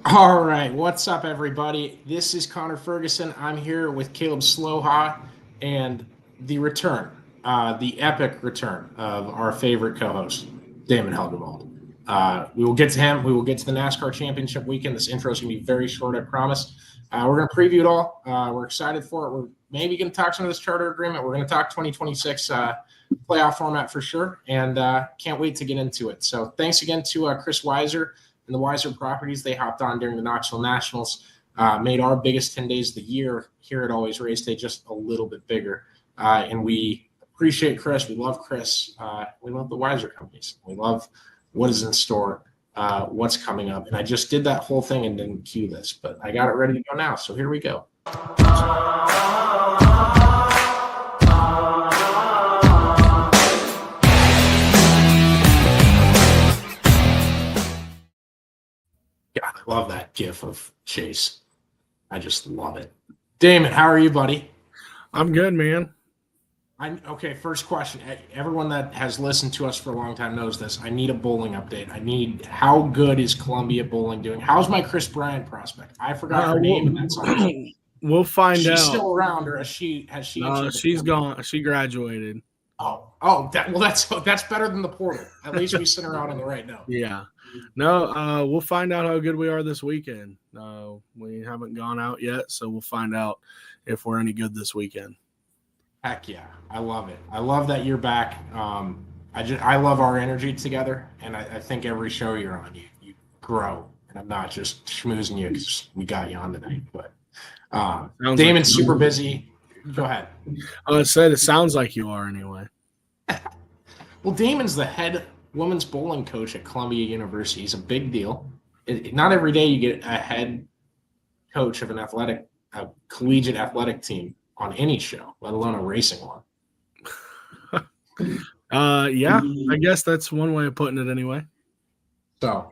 All right, what's up, everybody? This is Connor Ferguson. I'm here with Caleb Slouha and the return, the epic return of our favorite co-host, Damon Helgevold. We will get to him. We will get to the NASCAR Championship weekend. This intro is going to be very short, I promise. We're going to preview it all. We're excited for it. We're maybe going to talk some of this charter agreement. We're going to talk 2026 playoff format for sure, and can't wait to get into it. So thanks again to Chris Weiser and the Weiser Properties. They hopped on during the Knoxville Nationals, made our biggest 10 days of the year here at Always Race Day just a little bit bigger. And we appreciate Chris. We love Chris. We love the Weiser companies. We love what is in store, what's coming up. And I just did that whole thing and didn't cue this, but I got it ready to go now. So here we go. God, I love that gif of Chase. I just love it. Damon, how are you, buddy? I'm good, man. Okay, first question. Everyone that has listened to us for a long time knows this. I need a bowling update. How good is Columbia bowling doing? How's my Chris Bryant prospect? I forgot her name in that song. We'll find out. She's still around, or has she? No, she's gone. She graduated. That's better than the portal. At least we sent her out on the right note. Yeah. No, we'll find out how good we are this weekend. We haven't gone out yet, so we'll find out if we're any good this weekend. Heck yeah. I love it. I love that you're back. I love our energy together, and I think every show you're on, you grow. And I'm not just schmoozing you because we got you on tonight. But Damon's super busy. Go ahead. I said it sounds like you are anyway. Well, Damon's the head women's bowling coach at Columbia University. He's a big deal. Not every day you get a head coach of a collegiate athletic team on any show, let alone a racing one. Yeah, I guess that's one way of putting it anyway. So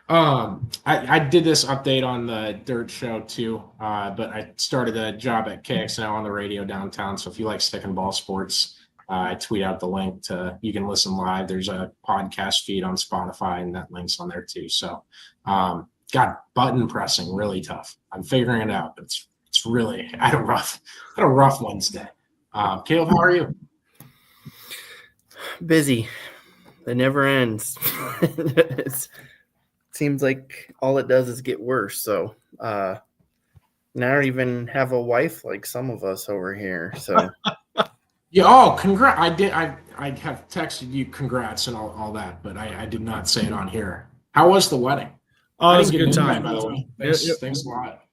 I did this update on the Dirt Show too, but I started a job at KXNO on the radio downtown. So if you like stick and ball sports, I tweet out the link you can listen live. There's a podcast feed on Spotify, and that link's on there too. So button pressing really tough. I'm figuring it out, but it's really I had a rough Wednesday. Caleb, how are you? Busy. It never ends. It seems like all it does is get worse. So now I don't even have a wife like some of us over here. So yeah. Oh, congrats! I have texted you congrats and all that, but I did not say it on here. How was the wedding? Oh, it was a good time, by the way. Thanks a lot.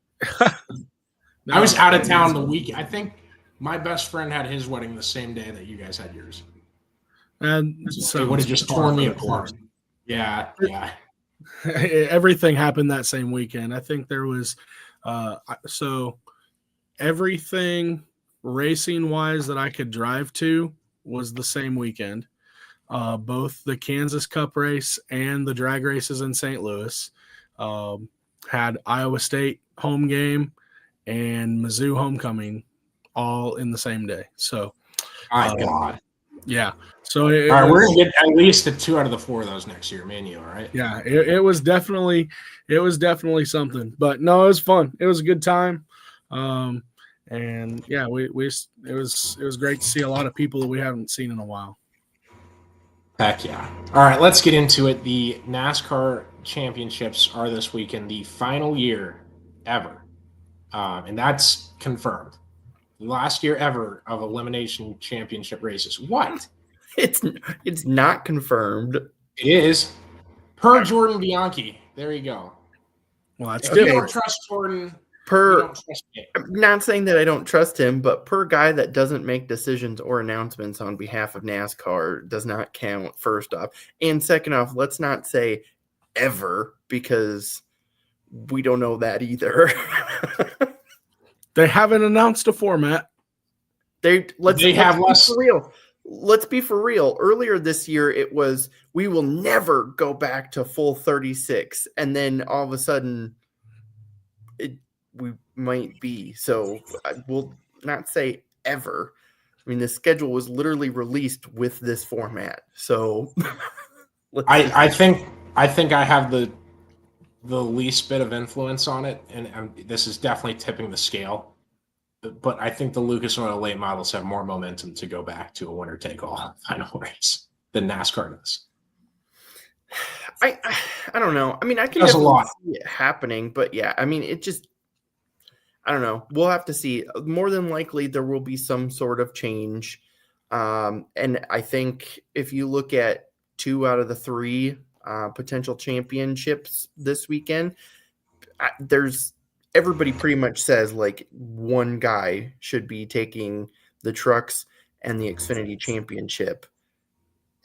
No, I was out of town the week. I think my best friend had his wedding the same day that you guys had yours. And so it would have just torn me apart. Yeah. Everything happened that same weekend. I think there was so everything racing-wise that I could drive to was the same weekend. Both the Kansas Cup race and the drag races in St. Louis had Iowa State home game and Mizzou homecoming all in the same day. So, God. Yeah. So, all right, we're gonna get at least 2 out of the 4 of those next year, man. You all right? Yeah, it was definitely something. But no, it was fun. It was a good time. And yeah, it was great to see a lot of people that we haven't seen in a while. Heck yeah. All right, let's get into it. The NASCAR championships are this weekend, the final year ever. And that's confirmed. Last year ever of elimination championship races. What? It's not confirmed. It is. Per Jordan Bianchi. There you go. Well, that's if good. You don't trust Jordan. I'm not saying that I don't trust him, but per guy that doesn't make decisions or announcements on behalf of NASCAR does not count, first off. And second off, let's not say ever, because we don't know that either. They haven't announced a format. Let's be for real. Let's be for real. Earlier this year, it was, we will never go back to full 36. And then all of a sudden, we might be. So I will not say ever. I mean, the schedule was literally released with this format. So I think I have the the least bit of influence on it, and this is definitely tipping the scale. But I think the Lucas Oil late models have more momentum to go back to a winner-take-all final race than NASCAR does. I don't know. I mean, I can That's definitely see it happening, but yeah, I mean, it just, I don't know. We'll have to see. More than likely, there will be some sort of change. And I think if you look at 2 out of the 3 potential championships this weekend, everybody pretty much says like one guy should be taking the trucks and the Xfinity championship.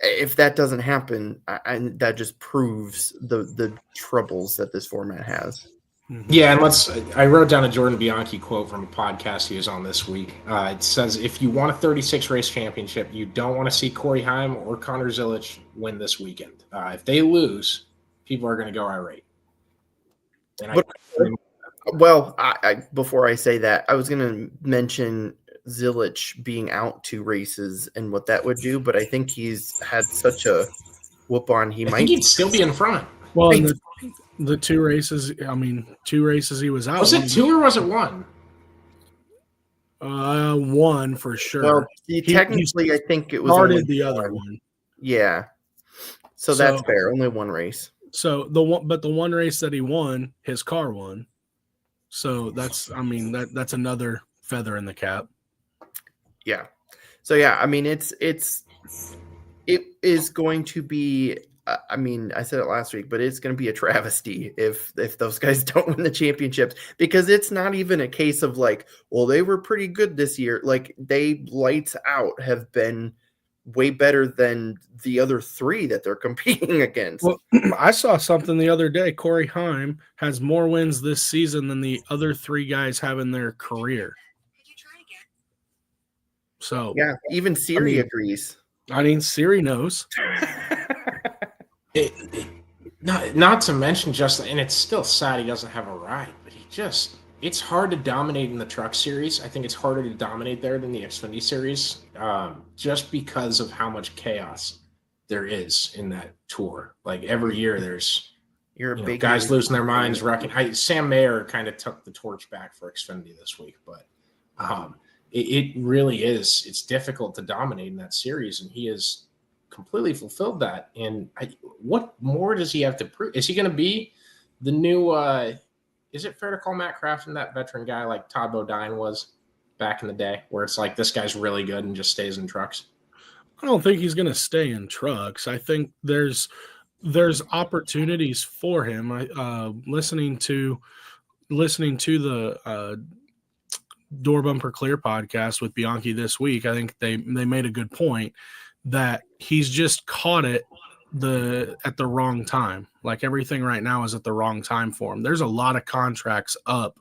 If that doesn't happen, and that just proves the troubles that this format has. Yeah, and I wrote down a Jordan Bianchi quote from a podcast he was on this week. It says, if you want a 36 race championship, you don't want to see Corey Heim or Connor Zilisch win this weekend. If they lose, people are going to go irate. And before I say that, I was going to mention Zilisch being out 2 races and what that would do, but I think he's had such a whoop on. I think he'd still be in front. Well, the 2 races, 2 races he was out. Was it 2 or was it 1? 1 for sure. Well, technically, I think it was started the other one. Yeah. So that's fair. Only 1 race. So the 1 race that he won, his car won. So that's another feather in the cap. Yeah. So yeah, I mean, it is going to be. I said it last week, but it's going to be a travesty if those guys don't win the championships, because it's not even a case of like, well, they were pretty good this year. Like, they lights out have been way better than the other 3 that they're competing against. Well, I saw something the other day. Corey Heim has more wins this season than the other 3 guys have in their career. So yeah, even Siri agrees. Siri knows. Not to mention and it's still sad he doesn't have a ride, but it's hard to dominate in the truck series. I think it's harder to dominate there than the Xfinity series, just because of how much chaos there is in that tour. Like, every year there's guys losing their minds, wrecking. Sam Mayer kind of took the torch back for Xfinity this week, but it really is. It's difficult to dominate in that series, and he has completely fulfilled that. And what more does he have to prove? Is he going to be the new is it fair to call Matt Crafton that veteran guy like Todd Bodine was back in the day, where it's like, this guy's really good and just stays in trucks? I don't think he's going to stay in trucks. I think there's opportunities for him. Listening to the Door Bumper Clear podcast with Bianchi this week, I think they made a good point that he's just caught it at the wrong time. Like, everything right now is at the wrong time for him. There's a lot of contracts up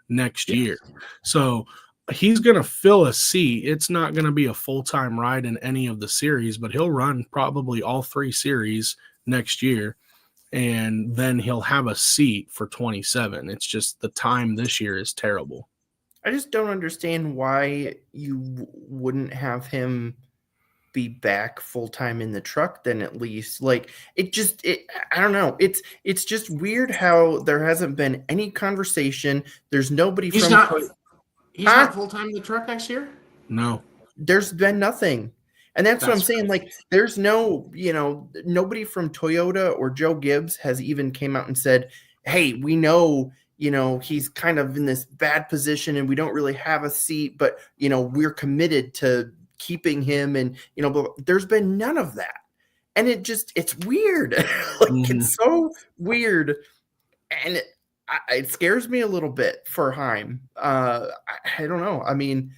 next year. So he's going to fill a seat. It's not going to be a full-time ride in any of the series, but he'll run probably all 3 series next year, and then he'll have a seat for 27. It's just the time this year is terrible. I just don't understand why you wouldn't have him be back full-time in the truck then, at least. Like, I don't know. It's just weird how there hasn't been any conversation. There's nobody He's not full-time in the truck next year? No. There's been nothing. And that's what I'm saying. Like, there's nobody from Toyota or Joe Gibbs has even came out and said, hey, we know, he's kind of in this bad position and we don't really have a seat, but, we're committed to keeping him. And, but there's been none of that. And it's weird. It's so weird. And it scares me a little bit for Heim. I don't know. I mean,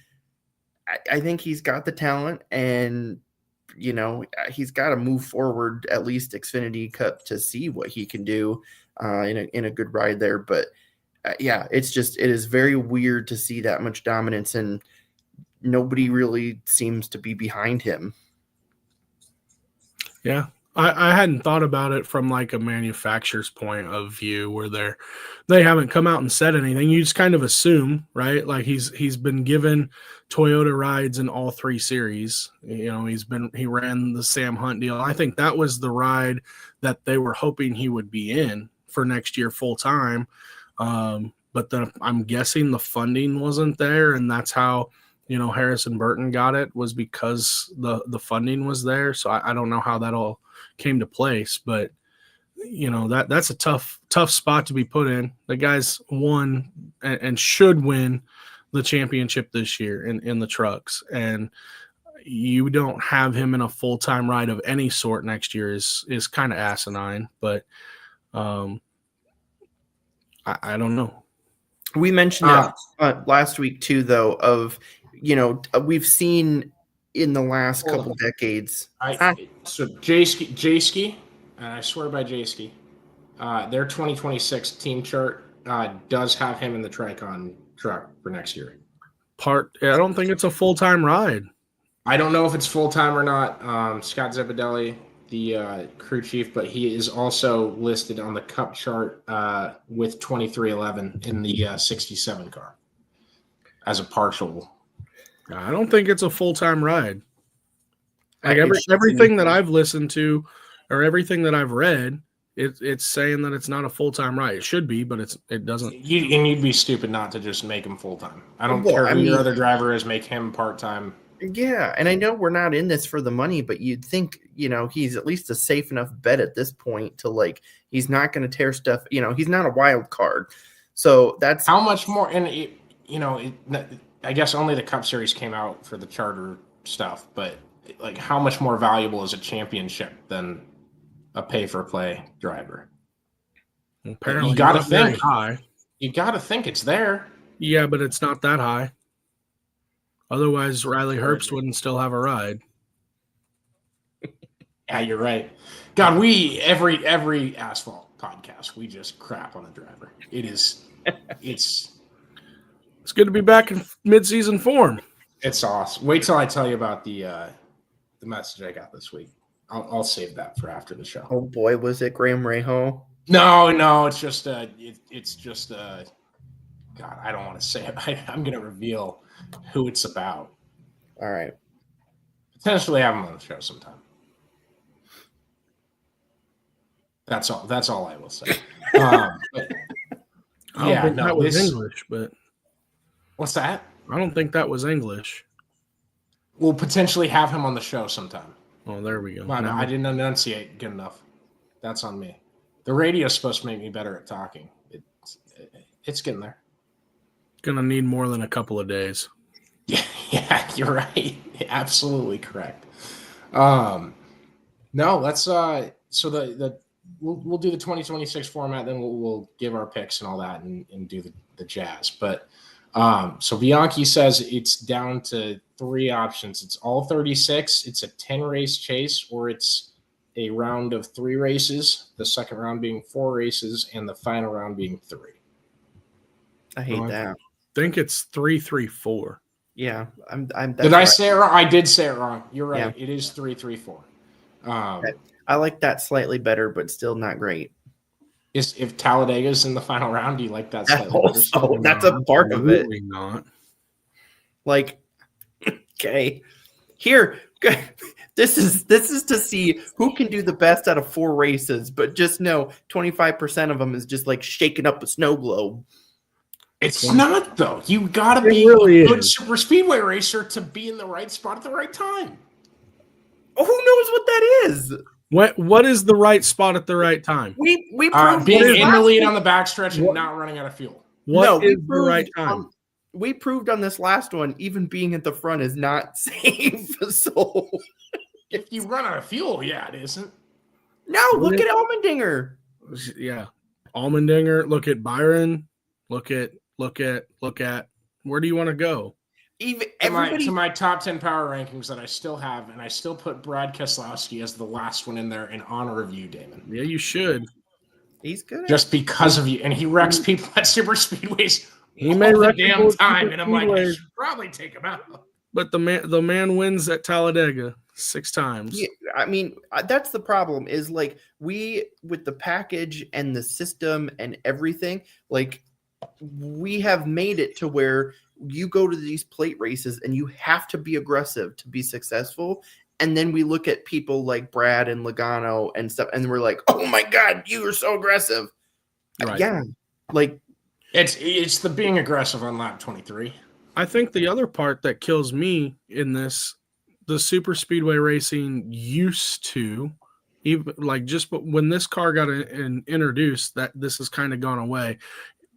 I think he's got the talent, and he's got to move forward at least Xfinity Cup to see what he can do in a good ride there. But it is very weird to see that much dominance, and nobody really seems to be behind him. Yeah. I hadn't thought about it from like a manufacturer's point of view, where they haven't come out and said anything. You just kind of assume, right? Like, he's been given Toyota rides in all 3 series. He ran the Sam Hunt deal. I think that was the ride that they were hoping he would be in for next year full time. But then I'm guessing the funding wasn't there, and that's how, Harrison Burton got it, was because the funding was there. So I don't know how that all came to place, but that's a tough spot to be put in. The guy's won and should win the championship this year in the trucks, and you don't have him in a full-time ride of any sort next year is kind of asinine. But I don't know. We mentioned it last week too, though, of, we've seen in the last couple decades. So J-Ski, and I swear by J-Ski, their 2026 team chart does have him in the Tricon truck for next year. I don't think it's a full-time ride. I don't know if it's full-time or not. Scott Zebedelli, the crew chief, but he is also listed on the Cup chart with 2311 in the 67 car as a partial. I don't think it's a full-time ride. Like everything that I've listened to or everything that I've read, it's saying that it's not a full-time ride. It should be, but it doesn't. You'd be stupid not to just make him full-time. I don't care who your other driver is, make him part-time. Yeah, and I know we're not in this for the money, but you'd think, he's at least a safe enough bet at this point to, he's not going to tear stuff. He's not a wild card. So that's how much more. And, I guess only the Cup Series came out for the charter stuff, but how much more valuable is a championship than a pay-for-play driver? Apparently, you got to think high. You got to think it's there. Yeah, but it's not that high. Otherwise, Riley Herbst wouldn't still have a ride. Yeah, you're right. God, every Asphalt podcast, we just crap on the driver. It's good to be back in mid-season form. It's awesome. Wait till I tell you about the message I got this week. I'll save that for after the show. Oh boy, was it Graham Rahal? No, it's just God, I don't want to say it. I'm going to reveal who it's about. All right. Potentially have him on the show sometime. That's all I will say. I don't think that was English, but what's that? I don't think that was English. We'll potentially have him on the show sometime. Oh, there we go. I didn't enunciate good enough. That's on me. The radio's supposed to make me better at talking. It's getting there. Gonna need more than a couple of days. Yeah, you're right. Absolutely correct. No, let's so we'll do the 2026 format, then we'll give our picks and all that and do the jazz. But so Bianchi says it's down to 3 options. It's all 36, it's a 10-race chase, or it's a round of 3 races, the second round being 4 races, and the final round being 3. I hate that. I think it's 3-3-4. Yeah, did I say it wrong? I did say it wrong. You're right. Yeah. It is 3-3-4. I like that slightly better, but still not great. If Talladega's in the final round, do you like that slightly better? That's a part of it. Not. Okay. Here, this is to see who can do the best out of 4 races, but just know 25% of them is just shaking up a snow globe. It's not, though. You got to be a good super speedway racer to be in the right spot at the right time. Oh, who knows what that is? What is the right spot at the right time? We being in the lead on the backstretch and not running out of fuel. What is the right time? We proved on this last one, even being at the front is not safe. So if you run out of fuel, yeah, it isn't. No, look at Allmendinger. Yeah, Allmendinger. Look at Byron. Look at. Where do you want to go? To my top 10 power rankings that I still have, and I still put Brad Keselowski as the last one in there in honor of you, Damon. Yeah, you should. He's good. Just because of you, and he wrecks people at super speedways. He may wreck the damn time, and I'm like, I should probably take him out. But the man wins at Talladega 6 times. Yeah, I mean, that's the problem. Is we with the package and the system and everything, we have made it to where you go to these plate races and you have to be aggressive to be successful. And then we look at people like Brad and Logano and stuff, and we're like, oh my God, you are so aggressive. Right. Yeah, like it's the being aggressive on lap 23. I think the other part that kills me in this, the super speedway racing used to, even like just when this car got introduced, that this has kind of gone away.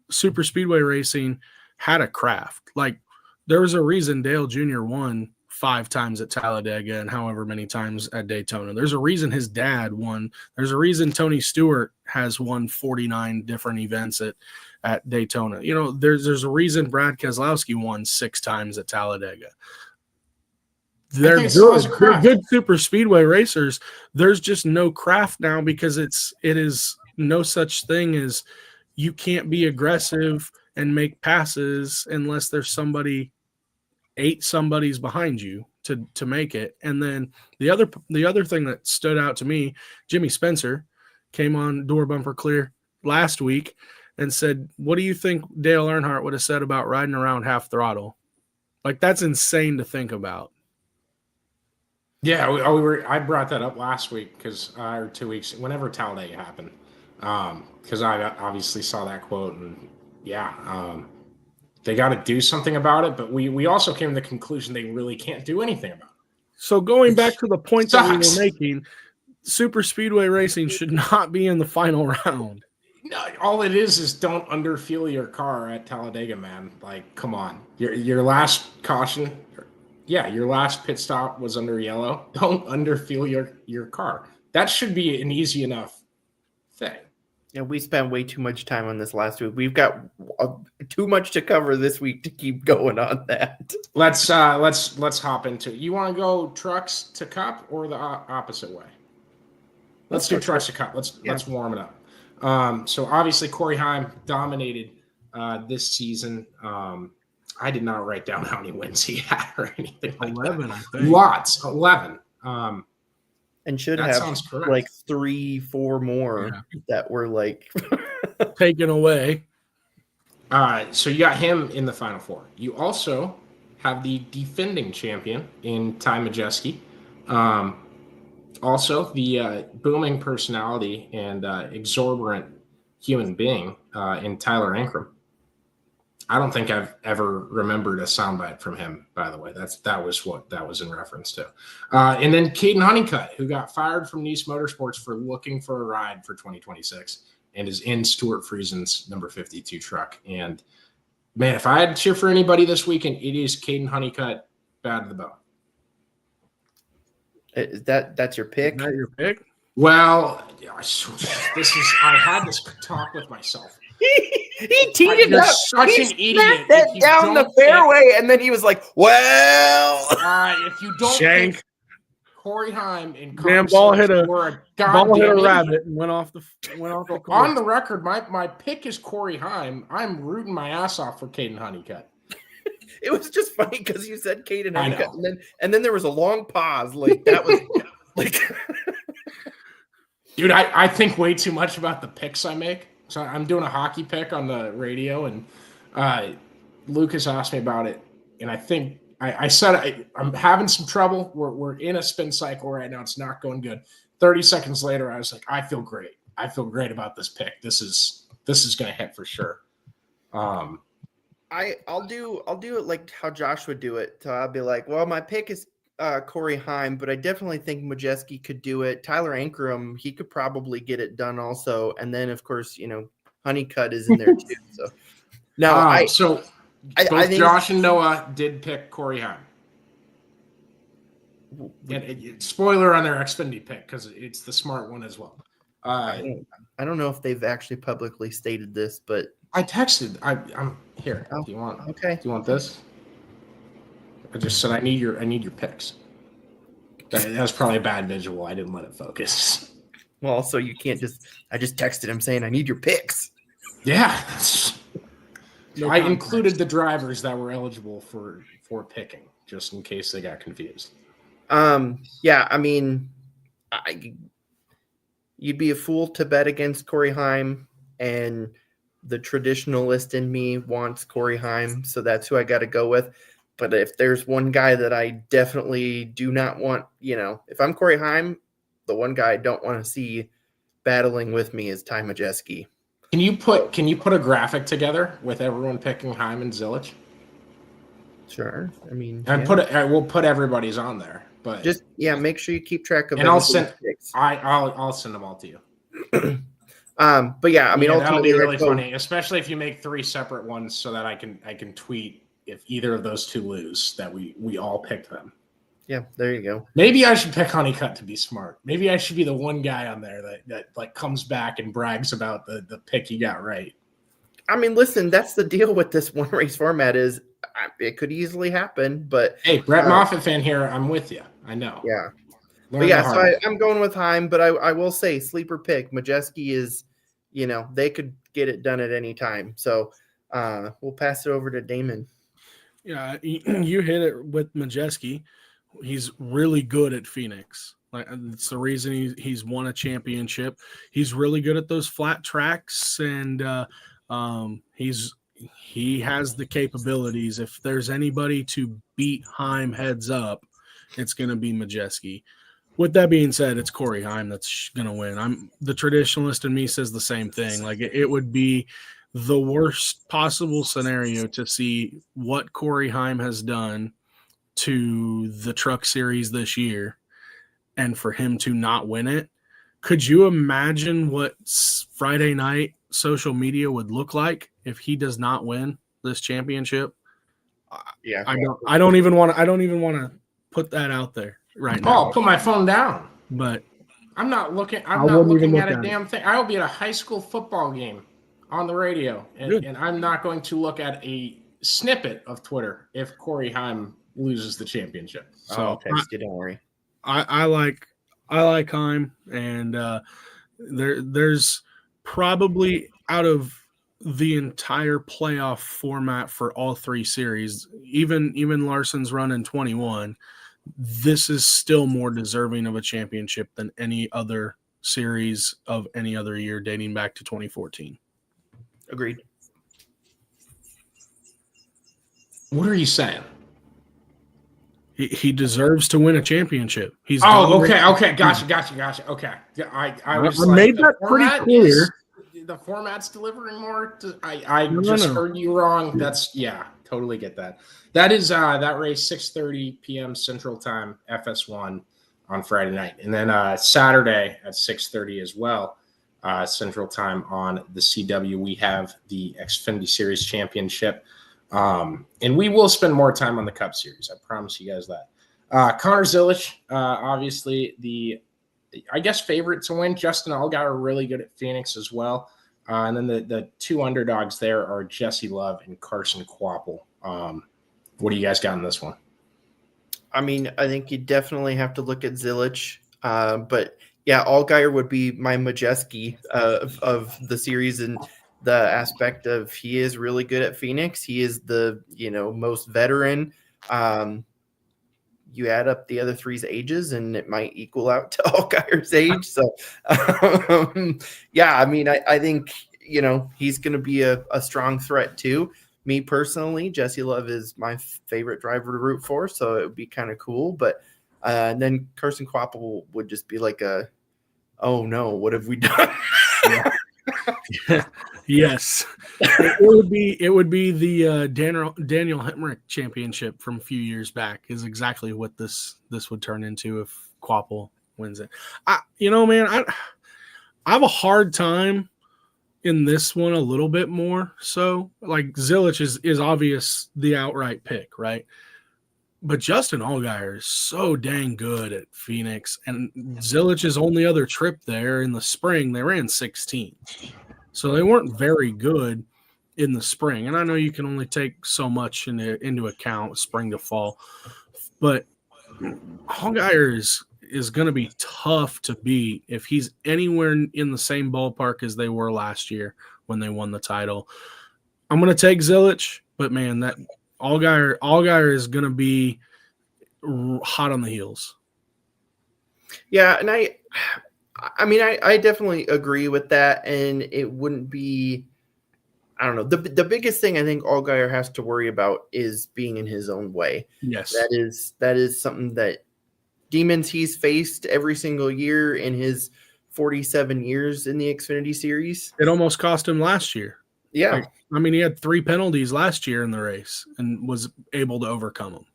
Super speedway racing had a craft. Like there was a reason Dale Jr. won 5 times at Talladega and however many times at Daytona. There's a reason his dad won. There's a reason Tony Stewart has won 49 different events at Daytona. You know, there's a reason Brad Keselowski won 6 times at Talladega. They're good super speedway racers. There's just no craft now because it is no such thing as you can't be aggressive and make passes unless there's somebody's behind you to make it. And then the other thing that stood out to me, Jimmy Spencer came on Door Bumper Clear last week and said, "What do you think Dale Earnhardt would have said about riding around half throttle?" Like that's insane to think about. Yeah, I brought that up last week or 2 weeks, whenever Talladega happened, because I obviously saw that quote, and they got to do something about it. But we also came to the conclusion they really can't do anything about it. So going back to the point that we were making, super speedway racing should not be in the final round. No, all it is don't underfuel your car at Talladega, man. Like, come on, your last caution. Yeah, your last pit stop was under yellow. Don't underfuel your car. That should be an easy enough thing. Yeah, we spent way too much time on this last week. We've got too much to cover this week to keep going on that. Let's hop into it. You want to go trucks to Cup or the opposite way? Let's do trucks to Cup. Let's warm it up. So obviously Corey Heim dominated this season. I did not write down how many wins he had or anything like 11, that. I think. Lots, 11. And should have like 3-4 more that were like taken away. So you got him in the Final Four. You also have the defending champion in Ty Majeski. Also the booming personality and exorbitant human being in Tyler Ankrum. I don't think I've ever remembered a soundbite from him, by the way. That was what that was in reference to. And then Caden Honeycutt, who got fired from Nice Motorsports for looking for a ride for 2026 and is in Stuart Friesen's number 52 truck. And, man, if I had to cheer for anybody this weekend, it is Caden Honeycutt, bad to the bone. That's your pick? Is that your pick? Well, I had this talk with myself. He teed it up. Such an idiot. That down the fairway, and then he was like, "Well, if you don't Shank. Corey Heim and ball hit a rabbit and went off the course. On the record, my pick is Corey Heim. I'm rooting my ass off for Caden Honeycutt. It was just funny because you said Caden Honeycutt, and then there was a long pause. Like that was like, dude, I think way too much about the picks I make. So I'm doing a hockey pick on the radio, and Lucas asked me about it, and I think I said I'm having some trouble. We're in a spin cycle right now. It's not going good. 30 seconds later, I was like, I feel great. I feel great about this pick. This is going to hit for sure. I'll do it like how Josh would do it. So I'll be like, well, my pick is Corey Heim, but I definitely think Majeski could do it. Tyler Ankrum, he could probably get it done also. And then, of course, Honeycutt is in there too. So now I think Josh and Noah did pick Corey Heim. And spoiler on their Xfinity pick because it's the smart one as well. I don't know if they've actually publicly stated this, but I texted. I'm here. Oh, do you want? Okay. Do you want this? I just said I need your picks. That was probably a bad visual. I didn't let it focus. Well, so you can't I just texted him saying I need your picks. Yeah. I included the drivers that were eligible for picking, just in case they got confused. Yeah, I mean, you'd be a fool to bet against Corey Heim, and the traditionalist in me wants Corey Heim, so that's who I got to go with. But if there's one guy that I definitely do not want, if I'm Corey Heim, the one guy I don't want to see battling with me is Ty Majeski. Can you put a graphic together with everyone picking Heim and Zilich? Sure. I mean, and we'll put everybody's on there, but just make sure you keep track of. And I'll send I'll send them all to you. But yeah, I mean, that'll be really funny, especially if you make 3 separate ones, so that I can tweet if either of those two lose that we all picked them. Yeah, there you go. Maybe I should pick Honeycutt to be smart. Maybe I should be the one guy on there that like comes back and brags about the pick he got right. I mean, listen, that's the deal with this one race format is it could easily happen, but hey, Brett Moffitt fan here, I'm with you. I know. Yeah. But yeah, so I'm going with Heim, but I will say sleeper pick. Majeski is, they could get it done at any time. So we'll pass it over to Damon. Yeah, you hit it with Majeski. He's really good at Phoenix. Like, it's the reason he's won a championship. He's really good at those flat tracks, and he has the capabilities. If there's anybody to beat Heim heads up, it's going to be Majeski. With that being said, it's Corey Heim that's going to win. The traditionalist in me says the same thing. Like, it would be the worst possible scenario to see what Corey Heim has done to the Truck Series this year and for him to not win it. Could you imagine what Friday night social media would look like if he does not win this championship? Yeah. I don't even want to put that out there right now. I'll put my phone down. But I'm not looking at a damn thing. I will be at a high school football game on the radio, and I'm not going to look at a snippet of Twitter if Corey Heim loses the championship. So I'll text you, don't worry. I like Heim, and there's probably out of the entire playoff format for all 3 series, even Larson's run in 21, this is still more deserving of a championship than any other series of any other year dating back to 2014. Agreed. What are you saying? He deserves to win a championship. He's okay. Gotcha. Okay. I was made that pretty clear. The format's delivering more. I heard you wrong. That's totally get that. That is that race 6:30 p.m. Central Time, FS1 on Friday night, and then Saturday at 6:30 as well, Central Time on the CW. We have the Xfinity Series Championship. And we will spend more time on the Cup Series. I promise you guys that. Connor Zilich, obviously the favorite to win. Justin Allgaier really good at Phoenix as well. And then the 2 underdogs there are Jesse Love and Carson Kvapil. What do you guys got in this one? I mean, I think you definitely have to look at Zilich. But yeah, Allgaier would be my Majeski of the series, and the aspect of he is really good at Phoenix. He is the most veteran. You add up the other 3's ages, and it might equal out to Allgaier's age. So, I mean, I think he's going to be a strong threat too. Me personally, Jesse Love is my favorite driver to root for, so it would be kind of cool. But then Carson Kvapil would just be like oh no, what have we done? Yes, it would be the Daniel Hemrick championship from a few years back is exactly what this would turn into if Kvapil wins it. I have a hard time in this one a little bit more. So like Zilich is obvious the outright pick, right? But Justin Allgaier is so dang good at Phoenix, and Zilich's only other trip there in the spring, they ran 16th. So they weren't very good in the spring. And I know you can only take so much into account, spring to fall. But Allgaier is going to be tough to beat if he's anywhere in the same ballpark as they were last year when they won the title. I'm going to take Zilich, but man, that Allgaier is going to be hot on the heels. Yeah, and I definitely agree with that, and it wouldn't be, I don't know. The biggest thing I think Allgaier has to worry about is being in his own way. Yes. That is something that demons he's faced every single year in his 47 years in the Xfinity Series. It almost cost him last year. Yeah. He had 3 penalties last year in the race and was able to overcome them.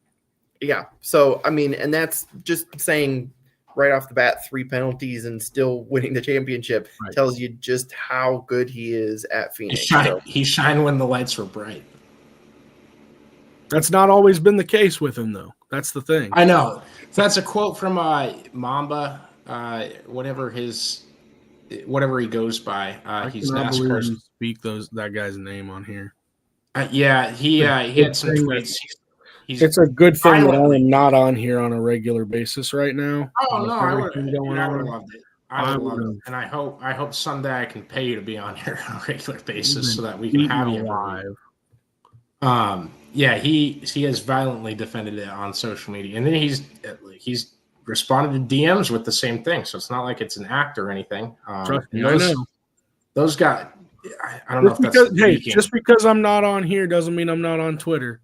Yeah. So, and that's just saying right off the bat, 3 penalties and still winning the championship tells you just how good he is at Phoenix. He shined when the lights were bright. That's not always been the case with him, though. That's the thing. I know. That's a quote from Mamba, whatever he goes by. He's NASCAR. Speak that guy's name on here. He had some tweets. It's a good thing that I am not on here on a regular basis right now. Oh no, I would have loved it. I would love it, and I hope someday I can pay you to be on here on a regular basis so that we can have you live. He has violently defended it on social media, and then he's responded to DMs with the same thing. So it's not like it's an act or anything. Trust me, I know. Those guys. I don't know if that's just because I'm not on here doesn't mean I'm not on Twitter.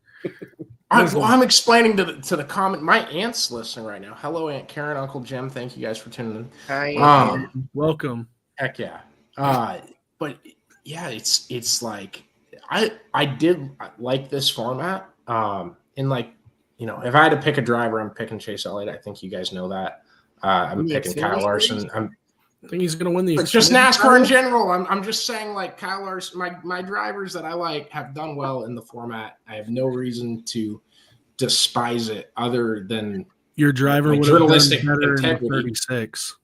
I'm explaining to the comment. My aunt's listening right now. Hello, Aunt Karen, Uncle Jim. Thank you guys for tuning in. Hi. Welcome. Heck yeah. But yeah, it's like I did like this format. And like, if I had to pick a driver, I'm picking Chase Elliott. I think you guys know that. I'm picking Kyle Larson. I think he's going to win the. But just NASCAR in general. I'm just saying, like, Kyle Larson, my drivers that I like have done well in the format. I have no reason to despise it, other than your driver would have done better in the 36.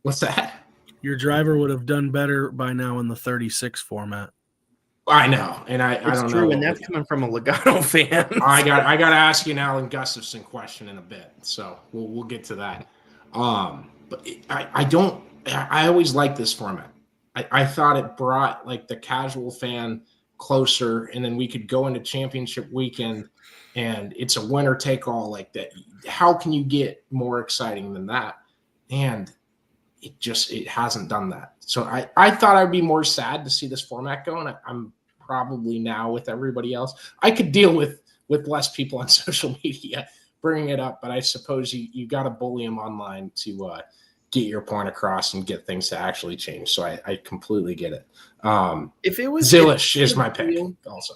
What's that? Your driver would have done better by now in the 36 format. I know, and I don't know. And that's coming from a Logano fan. I got to ask you an Alan Gustafson question in a bit, so we'll get to that. But I always liked this format. I thought it brought like the casual fan closer, and then we could go into championship weekend, and it's a winner take all like that. How can you get more exciting than that? And it hasn't done that. So I thought I'd be more sad to see this format go, and I'm probably now with everybody else. I could deal with less people on social media bringing it up, but I suppose you got to bully them online to get your point across and get things to actually change. So I completely get it. If it was Zilish is my pick also.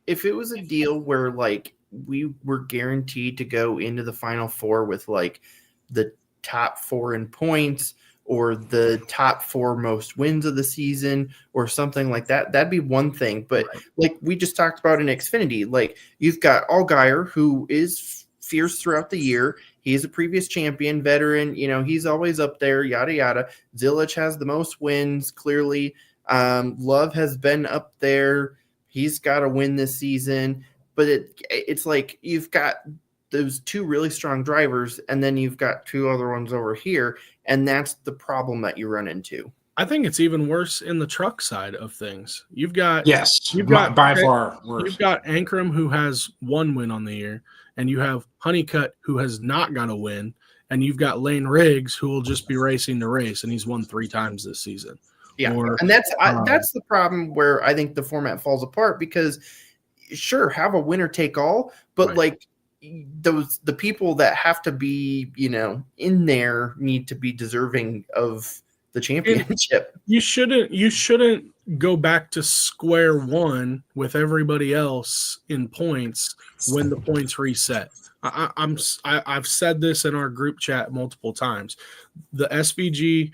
If it was a deal where like we were guaranteed to go into the Final Four with like the top 4 in points or the top 4 most wins of the season or something like that, that'd be one thing. But like we just talked about in Xfinity, like you've got Allgaier, who is fierce throughout the year. He is a previous champion, veteran. He's always up there, yada, yada. Zilich has the most wins, clearly. Love has been up there. He's got to win this season. But it's like you've got those 2 really strong drivers, and then you've got 2 other ones over here, and that's the problem that you run into. I think it's even worse in the truck side of things. You've got by far worse. You've got Ankrum, who has 1 win on the year, and you have Honeycutt, who has not got a win, and you've got Lane Riggs, who will just be racing the race, and he's won 3 times this season. Yeah, and that's the problem where I think the format falls apart, because sure, have a winner take all, but like the people that have to be in there need to be deserving of the championship. You shouldn't go back to square one with everybody else in points when the points reset. I've said this in our group chat multiple times. The SVG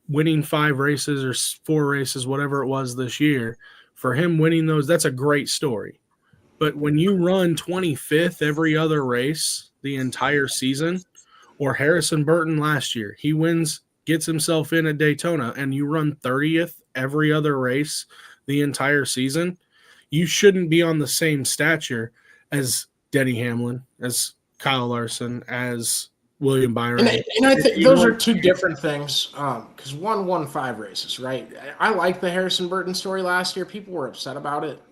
winning 5 races or 4 races, whatever it was this year, for him winning those, that's a great story. But when you run 25th every other race the entire season, or Harrison Burton last year, he wins, gets himself in at Daytona, and you run 30th every other race the entire season, you shouldn't be on the same stature as Denny Hamlin, as Kyle Larson, as William Byron. And I think those are 2 different things, because one won 5 races, right? I like the Harrison Burton story last year. People were upset about it.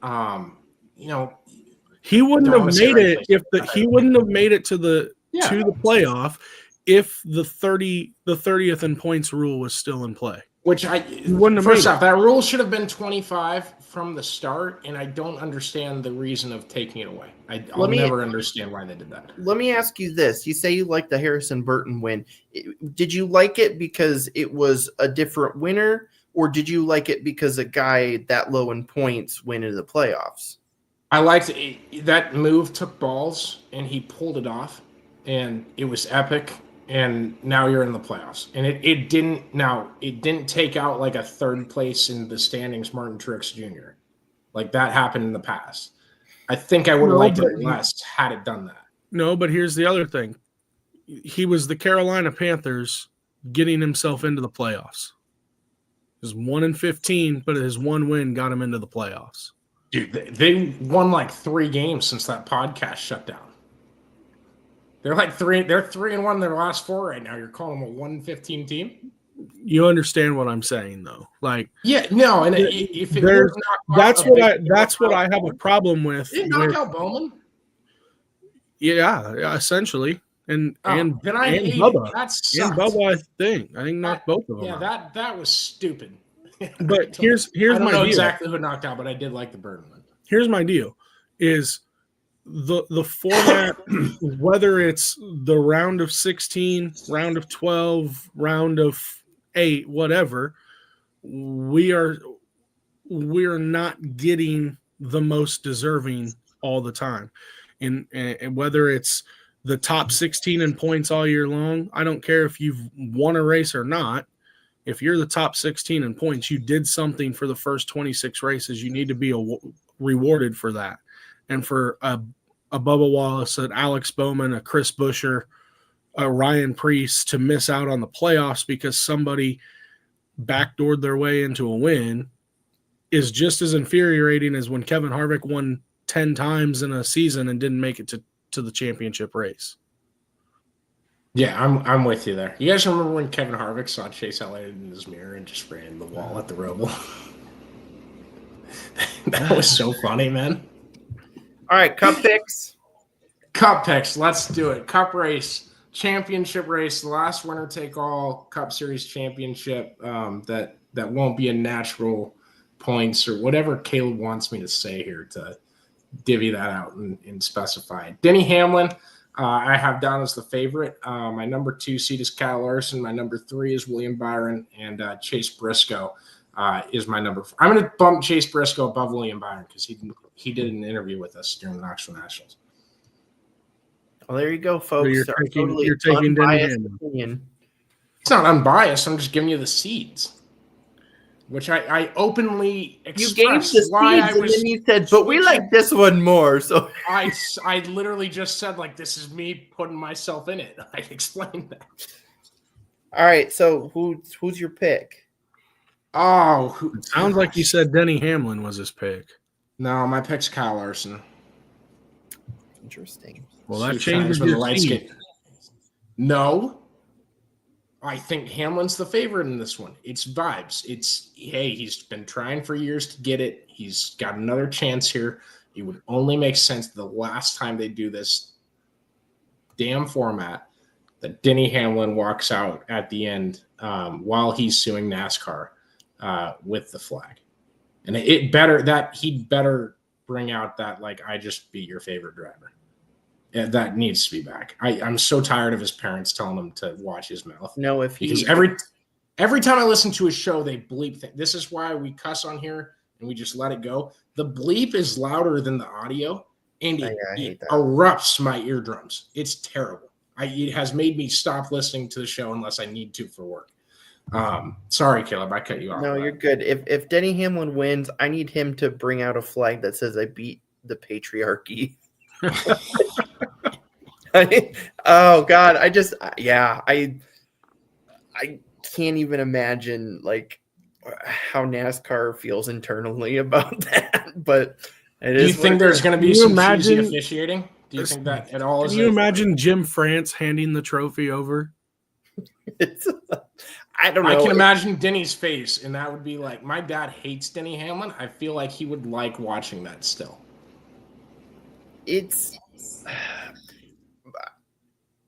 He wouldn't have made it he wouldn't have made it to the playoff if the 30th in points rule was still in play. Which first off, that rule should have been 25 from the start, and I don't understand the reason of taking it away. I'll never understand why they did that. Let me ask you this. You say you like the Harrison Burton win. Did you like it because it was a different winner, or did you like it because a guy that low in points went into the playoffs? I liked it. That move took balls, and he pulled it off, and it was epic. And now you're in the playoffs, and it didn't take out like a third place in the standings, Martin Truex Jr. Like that happened in the past. I think I would have liked it less had it done that. No, but here's the other thing. He was the Carolina Panthers getting himself into the playoffs. He was 1-15, but his one win got him into the playoffs. Dude, they won like 3 games since that podcast shut down. They're 3-1 in their last 4 right now. You're calling them a 1-15 team? You understand what I'm saying, though. Like, yeah, no, and if that's what I have a problem with. Did knock out Bowman? Yeah, essentially, and Bubba. I think knocked both of them. Yeah, that was stupid. But here's I don't my know deal. Exactly who knocked out, but I did like the Burton one. Here's my deal: is the format, whether it's the round of 16, round of 12, round of 8, whatever, we're not getting the most deserving all the time. And whether it's the top 16 in points all year long, I don't care if you've won a race or not. If you're the top 16 in points, you did something for the first 26 races. You need to be rewarded for that. And for a Bubba Wallace, an Alex Bowman, a Chris Buescher, a Ryan Preece to miss out on the playoffs because somebody backdoored their way into a win is just as infuriating as when Kevin Harvick won 10 times in a season and didn't make it to the championship race. Yeah, I'm with you there. You guys remember when Kevin Harvick saw Chase Elliott in his mirror and just ran the wall at the Roval? That was so funny, man. All right, Cup picks. Cup picks. Let's do it. Cup race, championship race, the last winner take all Cup Series championship. That won't be a natural points or whatever Caleb wants me to say here to divvy that out and specify. Denny Hamlin, I have down as the favorite. My number 2 seed is Kyle Larson. My number 3 is William Byron, and Chase Briscoe is my number 4. I'm going to bump Chase Briscoe above William Byron because he did an interview with us during the Knoxville Nationals. Well, there you go, folks. So you're taking Denny Hamlin. It's not unbiased. I'm just giving you the seeds, which I openly expressed. You gave the seeds, and then you said, but we like this one more. So I literally just said, like, this is me putting myself in it. I explained that. All right, so who's your pick? Oh, it sounds like you said Denny Hamlin was his pick. No, my pick's Kyle Larson. Interesting. Well, that changes your seed. No. I think Hamlin's the favorite in this one. It's vibes. He's been trying for years to get it. He's got another chance here. It would only make sense the last time they do this damn format that Denny Hamlin walks out at the end while he's suing NASCAR with the flag. And he'd better bring out that, like, I just beat your favorite driver. That needs to be back. I'm so tired of his parents telling him to watch his mouth. No, because every time I listen to his show, they bleep things. This is why we cuss on here and we just let it go. The bleep is louder than the audio, and it erupts my eardrums. It's terrible. It has made me stop listening to the show unless I need to for work. Sorry, Caleb, I cut you off. No, you're good. If Denny Hamlin wins, I need him to bring out a flag that says I beat the patriarchy. Oh God, I can't even imagine like how NASCAR feels internally about that. But do you think there's going to be some cheesy officiating? Do you think that at all? Can you imagine Jim France handing the trophy over? I don't know. I can imagine Denny's face, and that would be like, my dad hates Denny Hamlin. I feel like he would like watching that still.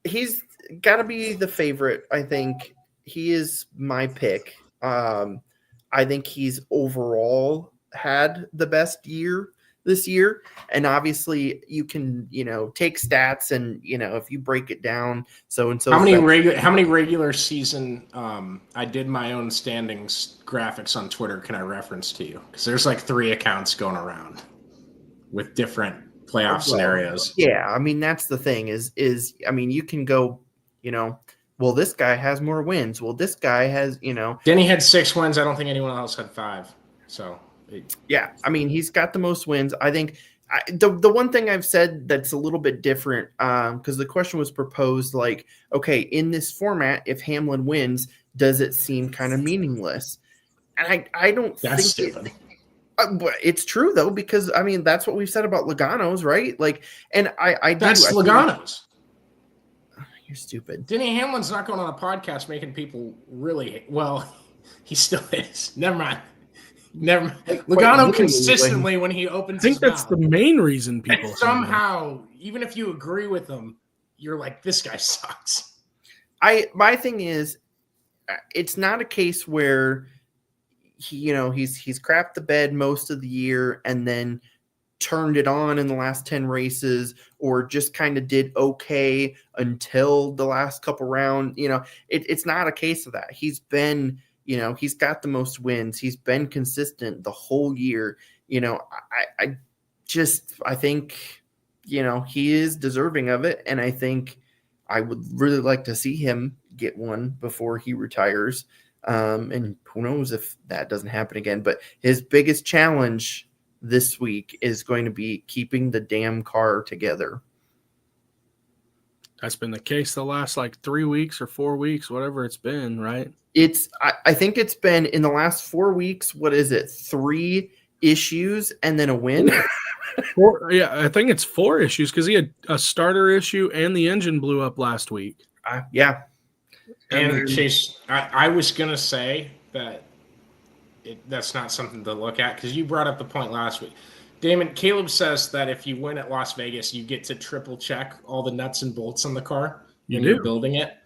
He's got to be the favorite. I think he is my pick. I think he's overall had the best year this year. And obviously you can, take stats and, if you break it down, so and so. How many regular season, I did my own standings graphics on Twitter. Can I reference to you? Because there's like 3 accounts going around with different playoff scenarios. Yeah. I mean, that's the thing is, you can go, well, this guy has more wins. Well, this guy has, Denny had 6 wins. I don't think anyone else had 5. So, yeah, I mean, he's got the most wins. I think the one thing I've said that's a little bit different, because the question was proposed like, okay, in this format, if Hamlin wins, does it seem kind of meaningless? And I don't think stupid. But it's true though, because I mean, that's what we've said about Logano's, right? Like, and that's Logano's. You're stupid. Denny Hamlin's not going on a podcast making people really well. He still is. Never mind. Logano consistently when he opens. I think that's the main reason people. And somehow, even if you agree with him, you're like, this guy sucks. My thing is, it's not a case where he's crapped the bed most of the year and then turned it on in the last 10 races, or just kind of did okay until the last couple rounds. It's not a case of that. He's been, he's got the most wins. He's been consistent the whole year. I think, he is deserving of it. And I think I would really like to see him get one before he retires. And who knows if that doesn't happen again, but his biggest challenge this week is going to be keeping the damn car together. That's been the case the last like 3 weeks or 4 weeks, whatever it's been, right? I think it's been in the last 4 weeks. What is it? 3 issues and then a win. I think it's 4 issues because he had a starter issue and the engine blew up last week. Yeah. And Chase, I was going to say that that's not something to look at because you brought up the point last week. Damon, Caleb says that if you win at Las Vegas, you get to triple check all the nuts and bolts on the car when you're building it.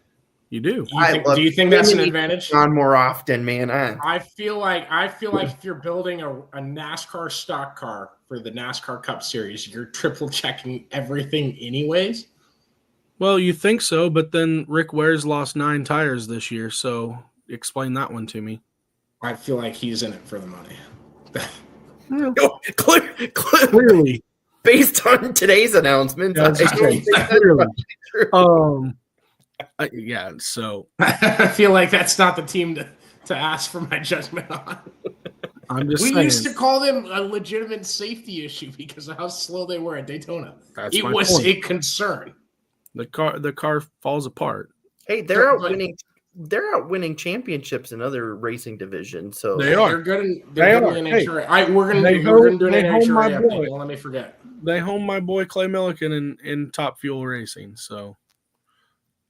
You do. Do you think that's an advantage? On more often, man. I feel like if you're building a NASCAR stock car for the NASCAR Cup Series, you're triple checking everything anyways. Well, you think so, but then Rick Ware's lost 9 tires this year, so explain that one to me. I feel like he's in it for the money. Clearly, based on today's announcement, clearly. Yeah. So I feel like that's not the team to ask for my judgment on. I'm just saying. Used to call them a legitimate safety issue because of how slow they were at Daytona. It was point. A concern. The car falls apart. Hey, they're out winning. They're out winning championships in other racing divisions. So they are. They're good in NHRA. We're gonna do an NHRA update. Don't let me forget. They home my boy Clay Millican in Top Fuel Racing. So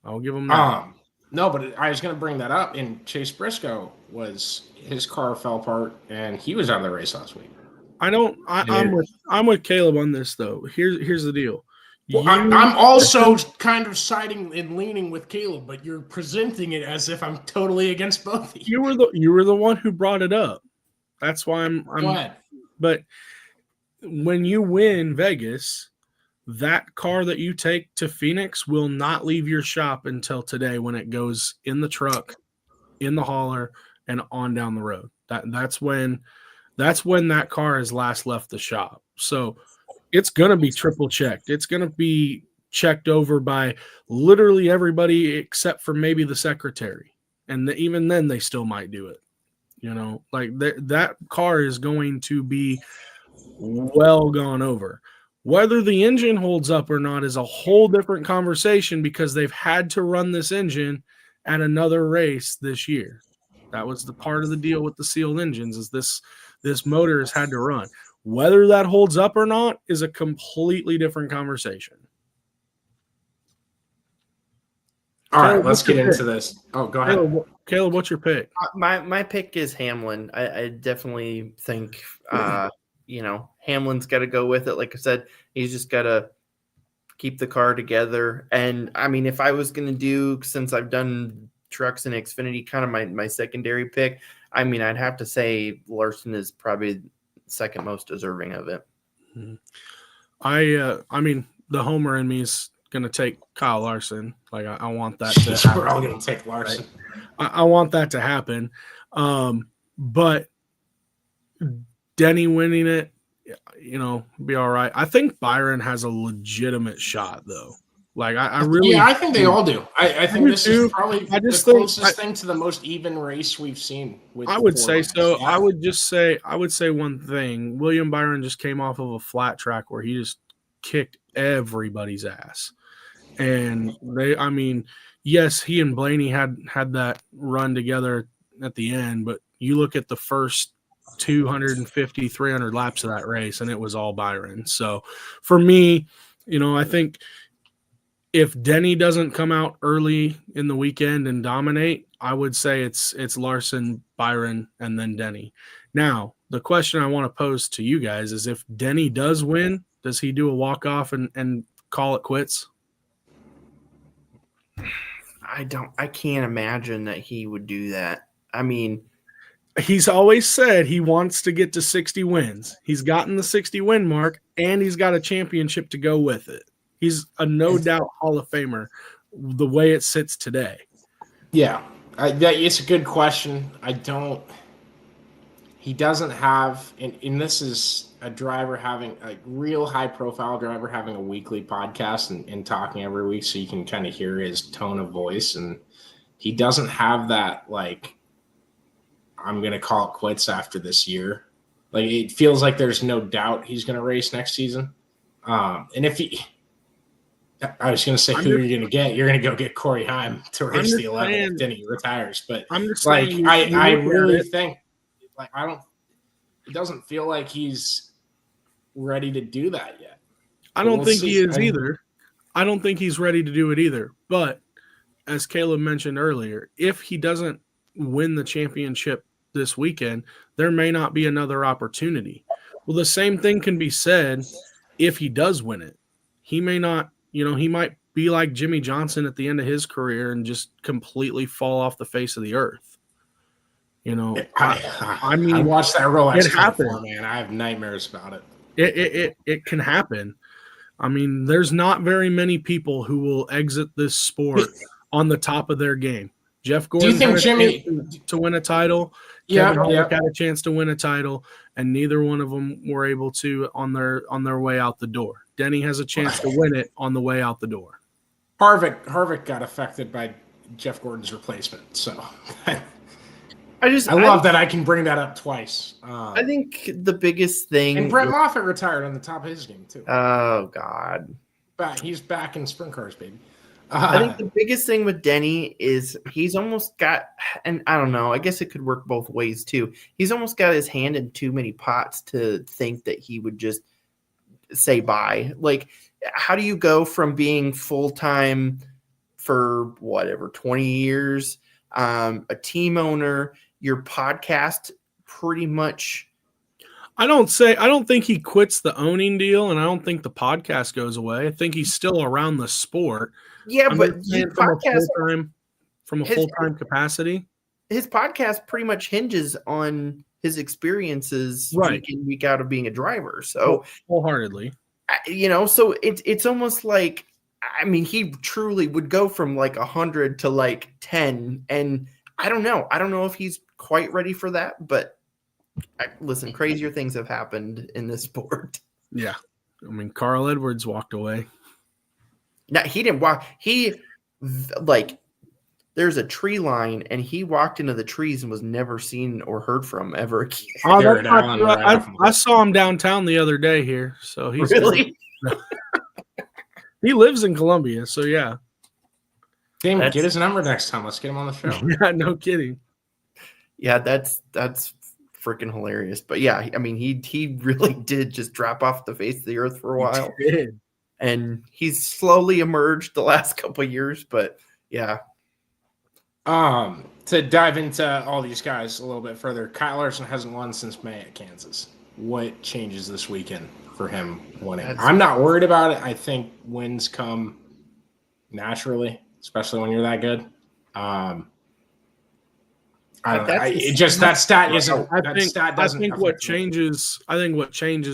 I'll give them that. No, but I was going to bring that up. And Chase Briscoe his car fell apart, and he was out of the race last week. I'm with Caleb on this though. Here's the deal. Well, I'm also kind of siding and leaning with Caleb, but you're presenting it as if I'm totally against both of you. You were the one who brought it up. That's why I'm glad. But when you win Vegas, that car that you take to Phoenix will not leave your shop until today when it goes in the truck, in the hauler, and on down the road. That's when that car has last left the shop. So it's going to be triple checked. It's going to be checked over by literally everybody except for maybe the secretary. And even then they still might do it. Like that car is going to be well gone over. Whether the engine holds up or not is a whole different conversation because they've had to run this engine at another race this year. That was the part of the deal with the sealed engines is this motor has had to run. Whether that holds up or not is a completely different conversation. All right, let's get into this. Oh, go ahead. Caleb, what's your pick? My pick is Hamlin. I definitely think, Hamlin's got to go with it. Like I said, he's just got to keep the car together. And, I mean, if I was going to do, since I've done trucks and Xfinity, kind of my secondary pick. I mean, I'd have to say Larson is probably second most deserving of it. I mean, the homer in me is going to take Kyle Larson. Like, I want that to happen. We're all going to take Larson. Right? I want that to happen. But Denny winning it, be all right. I think Byron has a legitimate shot, though. Like, I really... Yeah, I think they all do. I think this is probably the closest thing to the most even race we've seen. I would say so. Yeah. I would say one thing. William Byron just came off of a flat track where he just kicked everybody's ass. And yes, he and Blaney had that run together at the end, but you look at the first 250, 300 laps of that race, and it was all Byron. So for me, I think if Denny doesn't come out early in the weekend and dominate, I would say it's Larson, Byron, and then Denny. Now, the question I want to pose to you guys is, if Denny does win, does he do a walk-off and call it quits? I can't imagine that he would do that. I mean, he's always said he wants to get to 60 wins. He's gotten the 60 win mark, and he's got a championship to go with it. He's a no doubt Hall of Famer the way it sits today. Yeah, it's a good question. He doesn't have, and this is a driver having a real high profile driver having a weekly podcast and talking every week, so you can kind of hear his tone of voice. And he doesn't have that, like, I'm going to call it quits after this year. Like, it feels like there's no doubt he's going to race next season. And if he, I was going to say, who are you going to get? You're going to go get Corey Heim to race the 11 if Denny retires. But I'm just like, saying, I really think, like, it doesn't feel like he's ready to do that yet. I don't think he is either. I don't think he's ready to do it either. But as Caleb mentioned earlier, if he doesn't win the championship this weekend, there may not be another opportunity. Well, the same thing can be said if he does win it. He may not, he might be like Jimmy Johnson at the end of his career and just completely fall off the face of the earth. I mean, I watched that Rolex. It happened, man. I have nightmares about it. It can happen. I mean, there's not very many people who will exit this sport on the top of their game. Jeff Gordon Do you think Jimmy to win a title? Kevin Harvick had a chance to win a title, and neither one of them were able to on their way out the door. Denny has a chance to win it on the way out the door. Harvick got affected by Jeff Gordon's replacement, so I love that I can bring that up twice. I think the biggest thing, and Brett Moffitt retired on the top of his game too. Oh God, he's back in sprint cars, baby. I think the biggest thing with Denny is he's almost got, and I don't know, I guess it could work both ways too. He's almost got his hand in too many pots to think that he would just say bye. Like, how do you go from being full-time for 20 years, a team owner, your podcast pretty much? I don't think he quits the owning deal, and I don't think the podcast goes away. I think he's still around the sport. Yeah, but from a full-time capacity, his podcast pretty much hinges on his experiences week in, week out of being a driver. So wholeheartedly, so it's almost like, I mean, he truly would go from like 100 to like 10, and I don't know if he's quite ready for that. But listen, crazier things have happened in this sport. Yeah, I mean, Carl Edwards walked away. No, he didn't walk. There's a tree line, and he walked into the trees and was never seen or heard from ever again. I saw him downtown the other day here, so he's really. He lives in Columbia, so yeah. Damon, get his number next time. Let's get him on the show. Yeah, no kidding. Yeah, that's freaking hilarious. But yeah, I mean, he really did just drop off the face of the earth for a while. He did. And he's slowly emerged the last couple of years, but yeah. To dive into all these guys a little bit further, Kyle Larson hasn't won since May at Kansas. What changes this weekend for him winning? I'm not worried about it. I think wins come naturally, especially when you're that good. I don't know. That stat isn't. I think what changes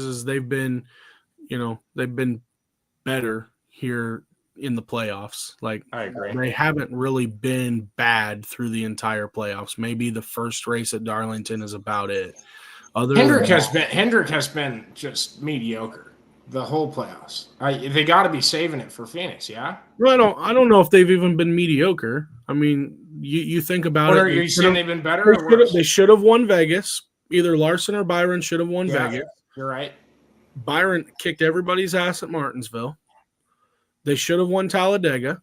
is they've been better here in the playoffs. Like, I agree. They haven't really been bad through the entire playoffs. Maybe the first race at Darlington is about it. Hendrick has been just mediocre the whole playoffs. They got to be saving it for Phoenix, yeah. Well, I don't know if they've even been mediocre. I mean, you think about it. Are you saying they've been better or worse? They should have won Vegas. Either Larson or Byron should have won Vegas. You're right. Byron kicked everybody's ass at Martinsville. They should have won Talladega.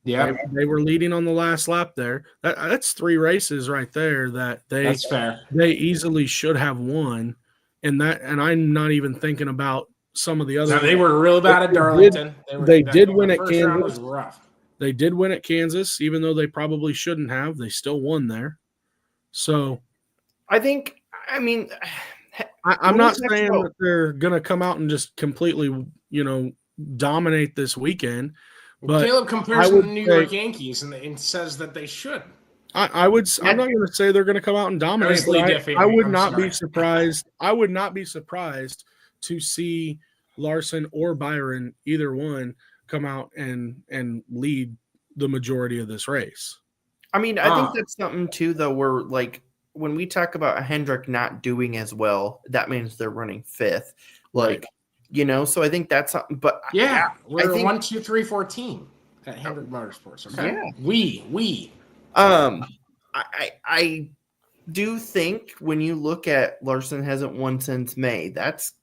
Yeah, they were leading on the last lap there. That's 3 races right there that that's fair. They easily should have won, and I'm not even thinking about some of the other. No, they were real bad at Darlington. They did win at Kansas. Round was rough. They did win at Kansas, even though they probably shouldn't have. They still won there. So, I'm not saying that they're going to come out and just completely, dominate this weekend. But Caleb compares to the New York Yankees and says that they should. I'm not going to say they're going to come out and dominate. I would not be surprised. I would not be surprised to see Larson or Byron, either one, come out and lead the majority of this race. I think that's something too, though, where like when we talk about Hendrick not doing as well, that means they're running 5th. Like, so I think that's something. But we're a 1, 2, 3, 4 team at Hendrick Motorsports. Okay, yeah. We. I do think when you look at Larson hasn't won since May, it's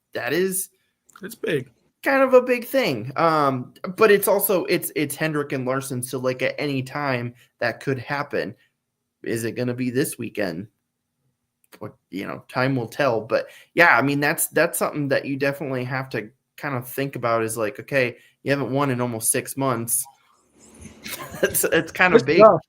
big. Kind of a big thing. But it's also it's Hendrick and Larson, so like at any time that could happen. Is it going to be this weekend? Time will tell. But yeah, that's something that you definitely have to kind of think about is like, okay, you haven't won in almost 6 months. it's kind of big. Tough.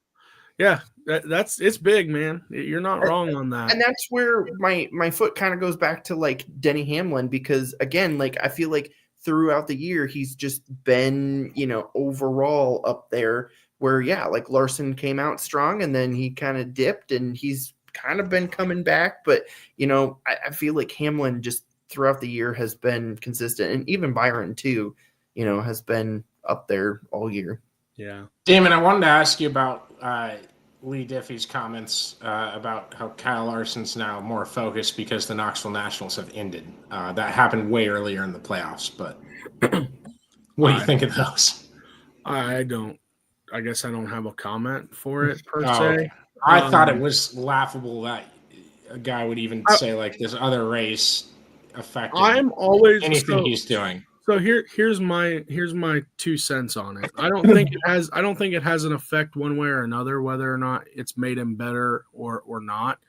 Yeah, it's big, man. You're not wrong on that. And that's where my foot kind of goes back to like Denny Hamlin, because again, like I feel like throughout the year he's just been, overall up there where like Larson came out strong and then he kind of dipped and he's kind of been coming back. But, I feel like Hamlin just throughout the year has been consistent, and even Byron too, has been up there all year. Yeah. Damon, I wanted to ask you about Lee Diffie's comments about how Kyle Larson's now more focused because the Knoxville Nationals have ended. That happened way earlier in the playoffs, but what do you think of those? I guess I don't have a comment for it per se. Okay. I thought it was laughable that a guy would even say like this other race affected anything he's doing. So here's my 2 cents on it. I don't think it has an effect one way or another, whether or not it's made him better or not.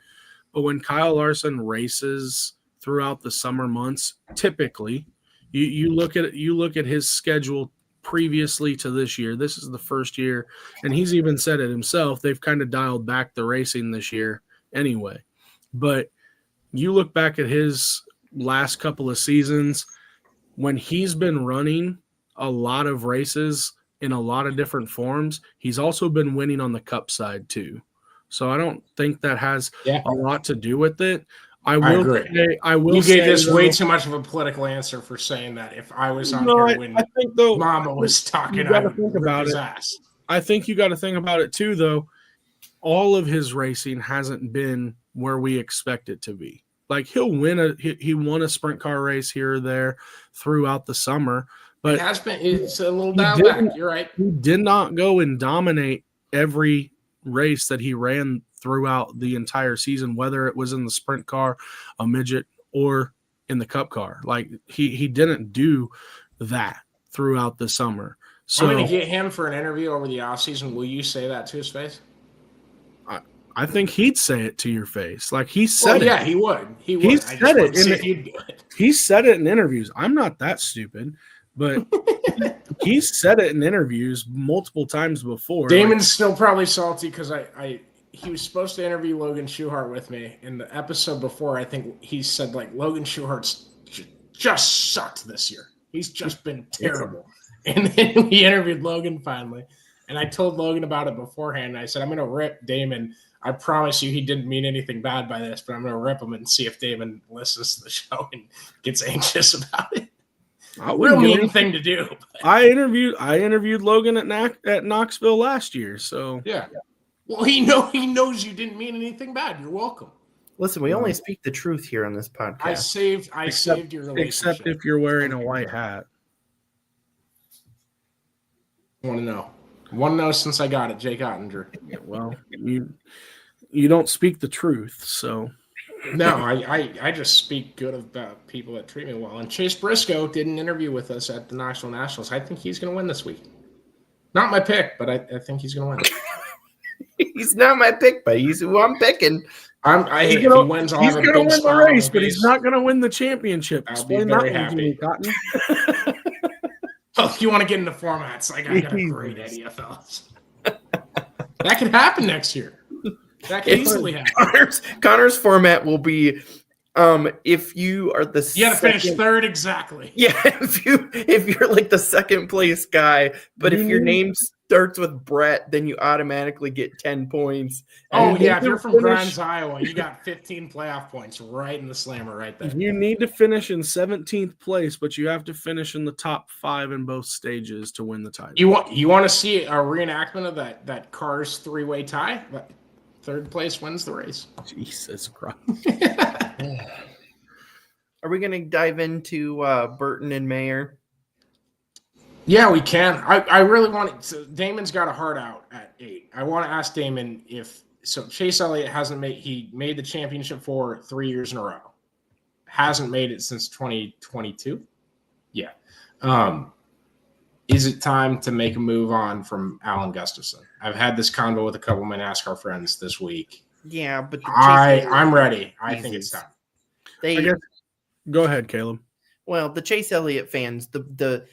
But when Kyle Larson races throughout the summer months, typically you look at his schedule previously to this year. This is the first year, and he's even said it himself, they've kind of dialed back the racing this year anyway. But you look back at his last couple of seasons, when he's been running a lot of races in a lot of different forms, he's also been winning on the Cup side too. So I don't think that has a lot to do with it. I agree. You gave this way too much of a political answer for saying that. If I was on here when Mama was talking, I would think about his ass. I think you got to think about it too, though. All of his racing hasn't been where we expect it to be. Like he won a sprint car race here or there throughout the summer, but it's a little down back. You're right. He did not go and dominate every race that he ran throughout the entire season, whether it was in the sprint car, a midget, or in the Cup car. Like he didn't do that throughout the summer. So I'm going to get him for an interview over the offseason. Will you say that to his face? I think he'd say it to your face. Like he said it. Yeah, he would. He said it. He said it in interviews. I'm not that stupid, but he said it in interviews multiple times before. Damon's still probably salty because he was supposed to interview Logan Schuchart with me. In the episode before, I think he said like Logan Schuchart's just sucked this year. He's just been terrible. And then we interviewed Logan finally. And I told Logan about it beforehand. I said, I'm going to rip Damon I promise you he didn't mean anything bad by this, but I'm going to rip him and see if Damon listens to the show and gets anxious about it. Real mean thing to do. I interviewed Logan at Knoxville last year, so yeah. Well, he knows you didn't mean anything bad. You're welcome. Listen, we only speak the truth here on this podcast. I saved your relationship. Except if you're wearing a white hat. Want to know since I got it, Jake Ottinger. Yeah, well, you don't speak the truth, so. No, I just speak good about people that treat me well. And Chase Briscoe did an interview with us at the National Nationals. I think he's going to win this week. Not my pick, but I think he's going to win. He's not my pick, but he's who I'm picking. If he wins, I'll have a big win the race, but face. he's not going to win the championship. I'll be very happy. Oh, if you want to get into formats, I got a great idea, fellas. That could happen next year. That could easily happen. Connor's format will be if you are the you got to finish third exactly. Yeah, if you're like the second place guy, but if your name starts with Brett, then you automatically get 10 points. Oh yeah, if you're from Grimes, Iowa, you got 15 playoff points right in the slammer right there. You need to finish in 17th place, but you have to finish in the top 5 in both stages to win the title. You want to see a reenactment of that Cars 3-way tie? Third place wins the race. Jesus Christ. Are we going to dive into Burton and Mayer? Yeah, we can. I really want it. So Damon's got a heart out at 8. I want to ask Damon Chase Elliott he made the championship for 3 years in a row. Hasn't made it since 2022. Yeah. Is it time to make a move on from Alan Gustafson? I've had this convo with a couple of my NASCAR friends this week. Yeah, but I'm ready. I think it's time. Go ahead, Caleb. Well, the Chase Elliott fans, the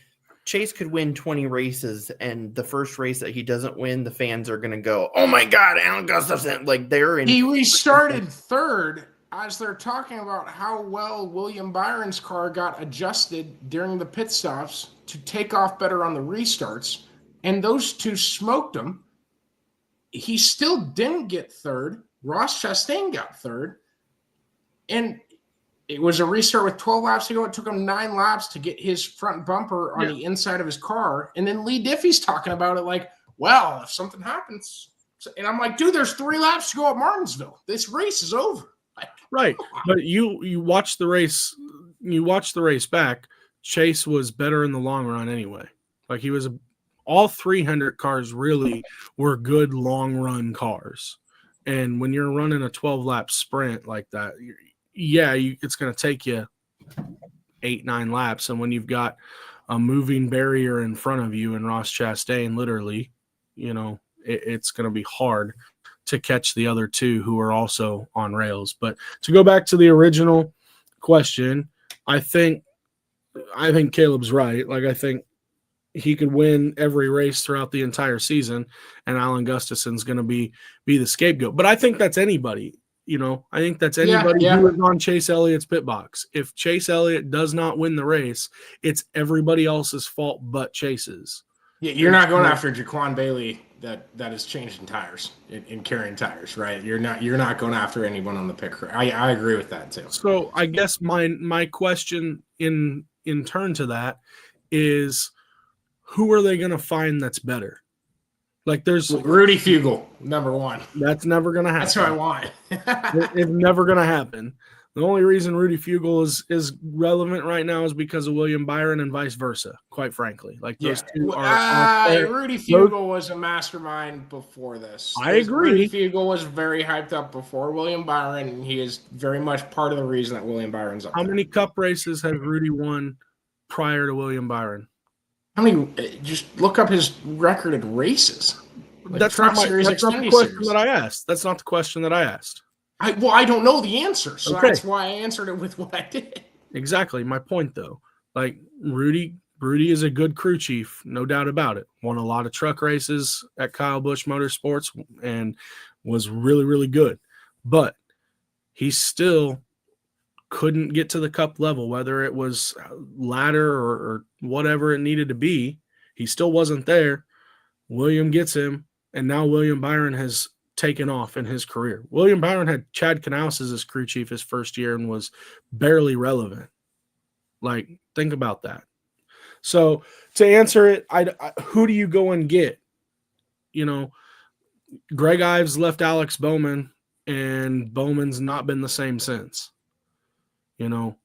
Chase could win 20 races, and the first race that he doesn't win, the fans are going to go, "Oh my God, Alan Gustafson!" Like they're in. He restarted third as they're talking about how well William Byron's car got adjusted during the pit stops to take off better on the restarts, and those two smoked him. He still didn't get third. Ross Chastain got third, and it was a restart with 12 laps to go. It took him 9 laps to get his front bumper on the inside of his car, and then Lee Diffie's talking about it like, well, if something happens, and I'm like, dude, there's 3 laps to go at Martinsville. This race is over. Right, but you watch the race. You watch the race back. Chase was better in the long run anyway. Like all 300 cars really were good long run cars. And when you're running a 12-lap sprint like that, it's going to take you 8-9 laps. And when you've got a moving barrier in front of you and Ross Chastain, literally, it's going to be hard to catch the other two who are also on rails. But to go back to the original question, I think Caleb's right. Like, I think he could win every race throughout the entire season, and Alan Gustafson's going to be the scapegoat. But I think that's anybody. I think that's anybody who is on Chase Elliott's pit box. If Chase Elliott does not win the race, it's everybody else's fault but Chase's. Yeah, you're not going after Jaquan Bailey that is changing tires and carrying tires, right? You're not going after anyone on the pit crew. I agree with that too. So I guess my question in turn to that is, who are they going to find that's better? Like there's Rudy Fugle, number 1. That's never going to happen. That's who I want. It's never going to happen. The only reason Rudy Fugle is relevant right now is because of William Byron and vice versa, quite frankly. Like those two are Rudy Fugle was a mastermind before this. I agree. Rudy Fugle was very hyped up before William Byron, and he is very much part of the reason that William Byron's up How there. many cup races has Rudy won prior to William Byron? Just look up his record at races. That's not the question that I asked. That's not the question that I asked. I don't know the answer, so that's why I answered it with what I did. Exactly. My point, though. Like, Rudy is a good crew chief, no doubt about it. Won a lot of truck races at Kyle Busch Motorsports and was really, really good. But he still couldn't get to the cup level, whether it was ladder or whatever it needed to be. He still wasn't there. William gets him, and now William Byron has taken off in his career. William Byron had Chad Knaus as his crew chief his first year and was barely relevant. Like, think about that. So to answer it, who do you go and get? You know, Greg Ives left Alex Bowman, and Bowman's not been the same since. You know,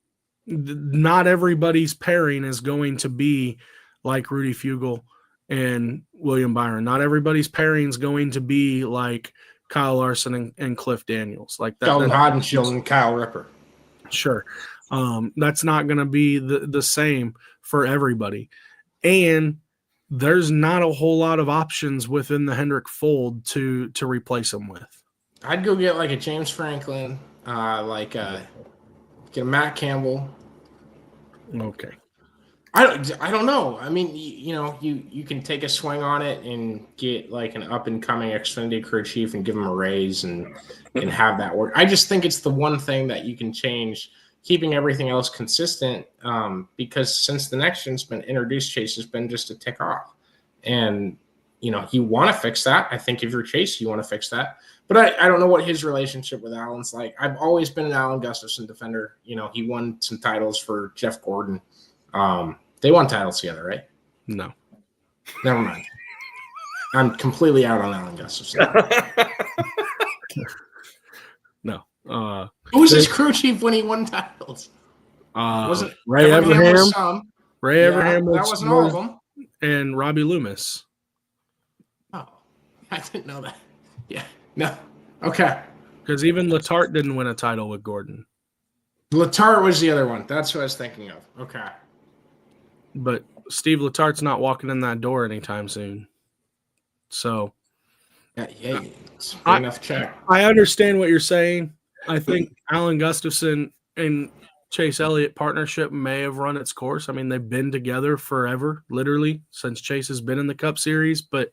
not everybody's pairing is going to be like Rudy Fugle and William Byron. Not everybody's pairing is going to be like Kyle Larson and Cliff Daniels. Like that. Sheldon Hodenshield and Kyle Ripper. Sure. That's not going to be the same for everybody. And there's not a whole lot of options within the Hendrick fold to replace him with. I'd go get like a James Franklin, get a Matt Campbell. Okay. I don't know. I mean, you can take a swing on it and get like an up and coming Xfinity crew chief and give him a raise and have that work. I just think it's the one thing that you can change, keeping everything else consistent. Because since the next gen's been introduced, Chase has been just a tick off, and you want to fix that. I think if you're Chase, you want to fix that. But I don't know what his relationship with Alan's like. I've always been an Alan Gustafson defender. He won some titles for Jeff Gordon. They won titles together, right? No. Never mind. I'm completely out on Alan Gustafson. No. Who was his crew chief when he won titles? Wasn't Ray Evernham? Ray Evernham that wasn't all of them. And Robbie Loomis. Oh, I didn't know that. Yeah. No. Okay. Because even Letarte didn't win a title with Gordon. Letarte was the other one. That's what I was thinking of. Okay. But Steve Letarte's not walking in that door anytime soon. So, yeah, it's a enough check. I understand what you're saying. I think Alan Gustafson and Chase Elliott partnership may have run its course. I mean, they've been together forever, literally, since Chase has been in the Cup Series. But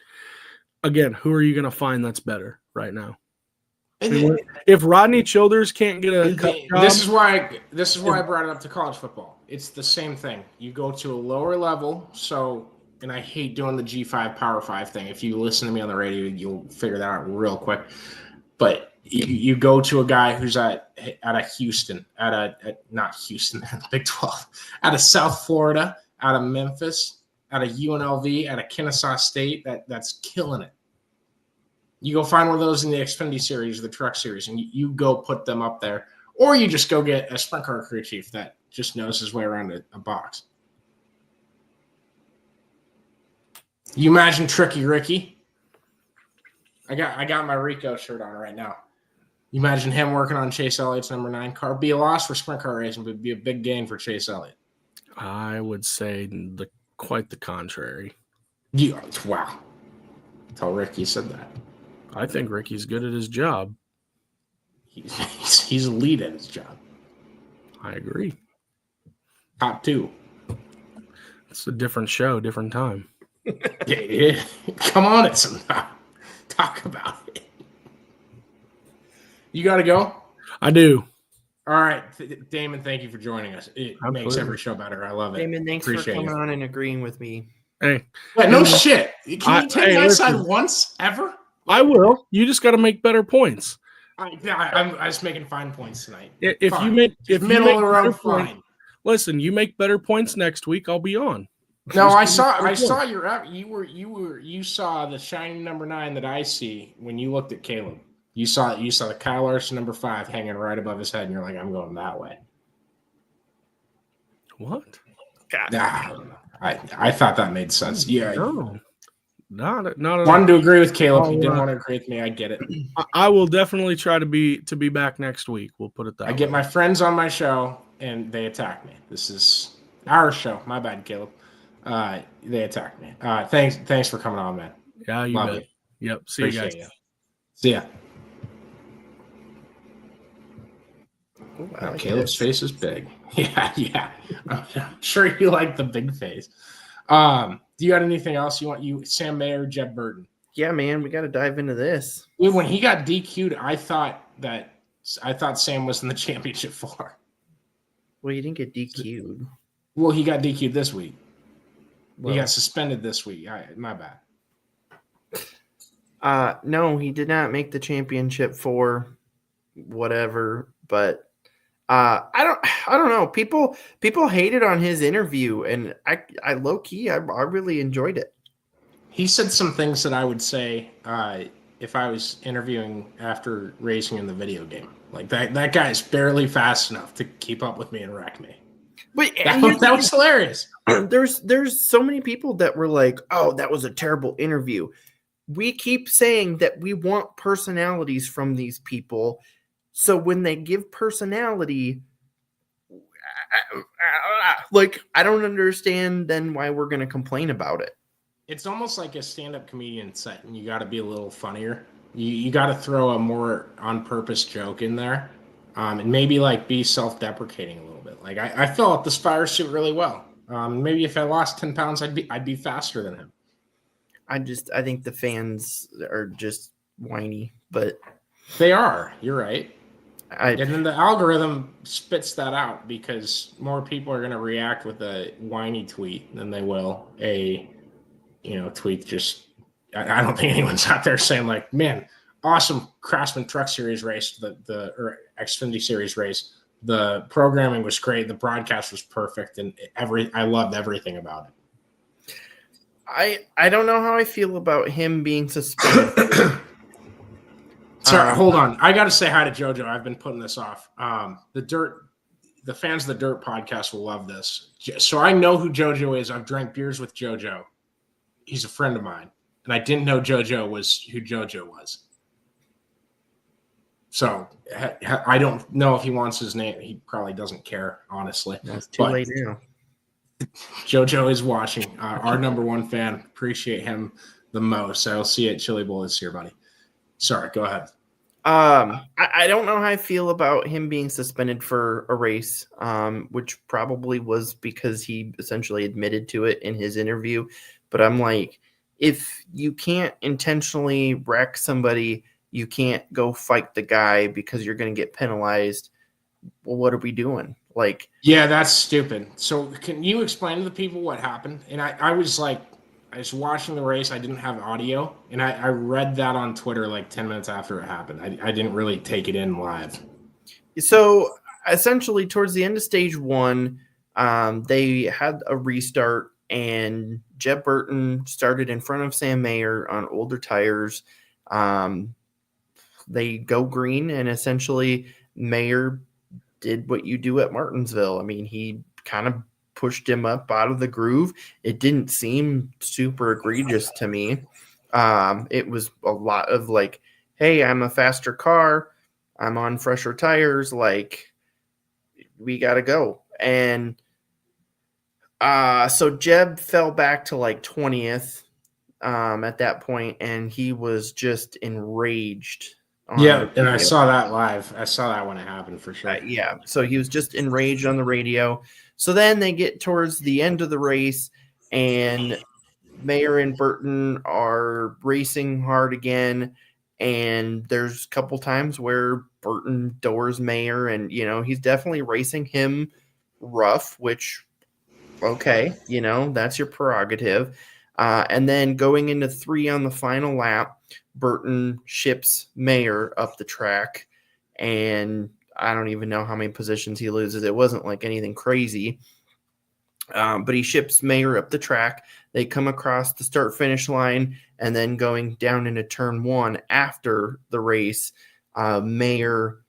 again, who are you going to find that's better right now? I mean, if Rodney Childers can't get a cup job, this is why I brought it up to college football. It's the same thing. You go to a lower level. So, and I hate doing the G5 Power 5 thing. If you listen to me on the radio, you'll figure that out real quick. But you go to a guy who's at a Houston, not Houston, Big 12, out of South Florida, out of Memphis, out of UNLV, out of Kennesaw State, that's killing it. You go find one of those in the Xfinity Series or the Truck Series, and you go put them up there. Or you just go get a sprint car crew chief that just knows his way around a box. You imagine Tricky Ricky? I got my Rico shirt on right now. You imagine him working on Chase Elliott's number 9 car. Be a loss for sprint car racing, but be a big gain for Chase Elliott. I would say quite the contrary. Wow. Tell Ricky said that. I think Ricky's good at his job. He's elite at his job. I agree. Top 2. It's a different show, different time. Yeah. Come on it sometime. Talk about it. You got to go? I do. All right. Damon, thank you for joining us. It makes every show better. I love it. Damon, thanks for coming on and agreeing with me. Hey. Yeah, no shit. Can you take my side once, ever? I will. You just got to make better points. I'm just making fine points tonight. If fine. you make middle of the road, fine. Listen, you make better points next week, I'll be on. No, I saw you saw the shiny number 9 that I see when you looked at Caleb. You saw the Kyle Larson number 5 hanging right above his head, and you're like, I'm going that way. What? God. I don't know. I thought that made sense. Yeah. No. Not at wanted to agree with Caleb. You didn't want to agree with me. I get it. I will definitely try to be back next week. We'll put it that way. I get my friends on my show and they attack me. This is our show. My bad, Caleb. They attack me. Thanks for coming on, man. Yeah, you bet. Yep. See Appreciate you guys. See ya. Wow, Caleb's face is big. Yeah. I'm sure you like the big face. Do you got anything else you want? Sam Mayer, Jeb Burton? Yeah, man, we got to dive into this. Dude, when he got DQ'd, I thought Sam was in the championship 4. Well, you didn't get DQ'd. Well, he got DQ'd this week. He got suspended this week. My bad. No, he did not make the championship for whatever, but I don't know. People hated on his interview, and I low key I really enjoyed it. He said some things that I would say if I was interviewing after racing in the video game. Like that guy's barely fast enough to keep up with me and wreck me. But that was hilarious. There's so many people that were like, "Oh, that was a terrible interview." We keep saying that we want personalities from these people. So when they give personality, like, I don't understand then why we're going to complain about it. It's almost like a stand-up comedian set, and you got to be a little funnier. You got to throw a more on-purpose joke in there, and maybe like be self-deprecating a little bit. Like I fill out the Spire suit really well. Maybe if I lost 10 pounds, I'd be faster than him. I think the fans are just whiny, but they are. You're right. And then the algorithm spits that out because more people are going to react with a whiny tweet than they will a, tweet. Just I don't think anyone's out there saying like, man, awesome Craftsman Truck Series race, or Xfinity Series race. The programming was great. The broadcast was perfect, and I loved everything about it. I don't know how I feel about him being suspended. Sorry, hold on. I got to say hi to JoJo. I've been putting this off. The fans of the Dirt podcast will love this. So I know who JoJo is. I've drank beers with JoJo. He's a friend of mine, and I didn't know JoJo was who JoJo was. So I don't know if he wants his name. He probably doesn't care, honestly. It's too late now. JoJo is watching. Our number one fan. Appreciate him the most. I'll see you at Chili Bowl this year, buddy. Sorry, go ahead. I don't know how I feel about him being suspended for a race, which probably was because he essentially admitted to it in his interview. But I'm like, if you can't intentionally wreck somebody, you can't go fight the guy because you're going to get penalized. Well, what are we doing? Like, yeah, that's stupid. So can you explain to the people what happened? And I was watching the race. I didn't have audio, and I read that on Twitter like 10 minutes after it happened. I didn't really take it in live. So essentially, towards the end of stage one, they had a restart, and Jeb Burton started in front of Sam Mayer on older tires. They go green, and essentially Mayer did what you do at Martinsville. I mean, he kind of pushed him up out of the groove. It didn't seem super egregious to me. It was a lot of like, hey, I'm a faster car. I'm on fresher tires. Like, we got to go. And so Jeb fell back to like 20th at that point, and he was just enraged. Yeah, and I saw that live. I saw that when it happened for sure. Yeah, so he was just enraged on the radio. So then they get towards the end of the race, and Mayer and Burton are racing hard again. And there's a couple times where Burton doors Mayer, and, he's definitely racing him rough, which, okay, that's your prerogative. And then going into 3 on the final lap, Burton ships Mayer up the track, and I don't even know how many positions he loses. It wasn't like anything crazy, but he ships Mayer up the track. They come across the start-finish line, and then going down into turn 1 after the race, Mayer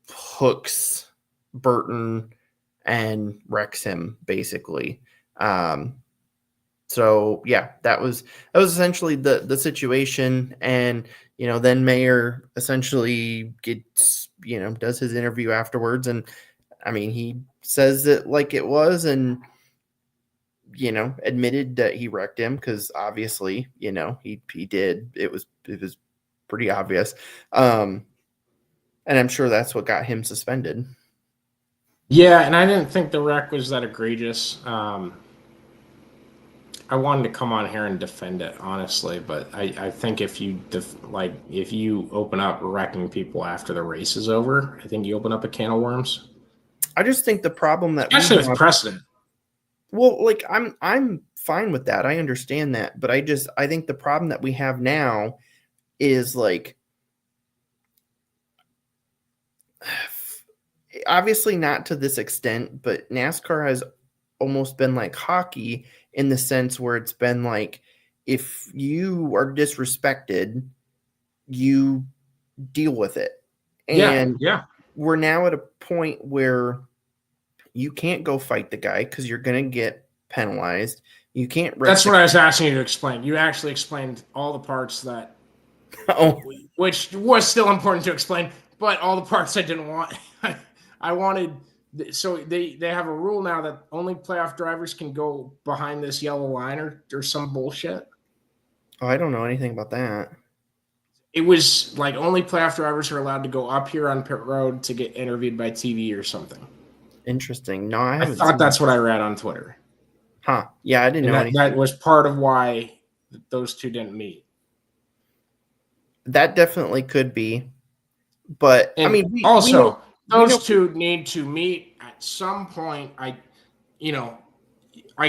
hooks Burton and wrecks him, basically. So yeah, that was essentially the situation. And, then Mayer essentially gets, does his interview afterwards. And I mean, he says it like it was, and, admitted that he wrecked him. 'Cause obviously, he did. It was pretty obvious. And I'm sure that's what got him suspended. Yeah. And I didn't think the wreck was that egregious. I wanted to come on here and defend it, honestly, but I think if you open up wrecking people after the race is over, I think you open up a can of worms. I just think the problem that especially with precedent. Well, like I'm fine with that. I understand that, but I think the problem that we have now is like obviously not to this extent, but NASCAR has almost been like hockey in the sense where it's been like if you are disrespected, you deal with it. And we're now at a point where you can't go fight the guy because you're going to get penalized. You can't. That's what I was asking you to explain. You actually explained all the parts that, which was still important to explain, but all the parts I didn't want. I wanted. So they have a rule now that only playoff drivers can go behind this yellow line or some bullshit. Oh, I don't know anything about that. It was like only playoff drivers are allowed to go up here on pit road to get interviewed by TV or something. Interesting. No, I haven't. I thought that's what I read on Twitter. Huh. Yeah, I didn't know anything. That was part of why those two didn't meet. That definitely could be. But, and I mean, those two need to meet at some point. I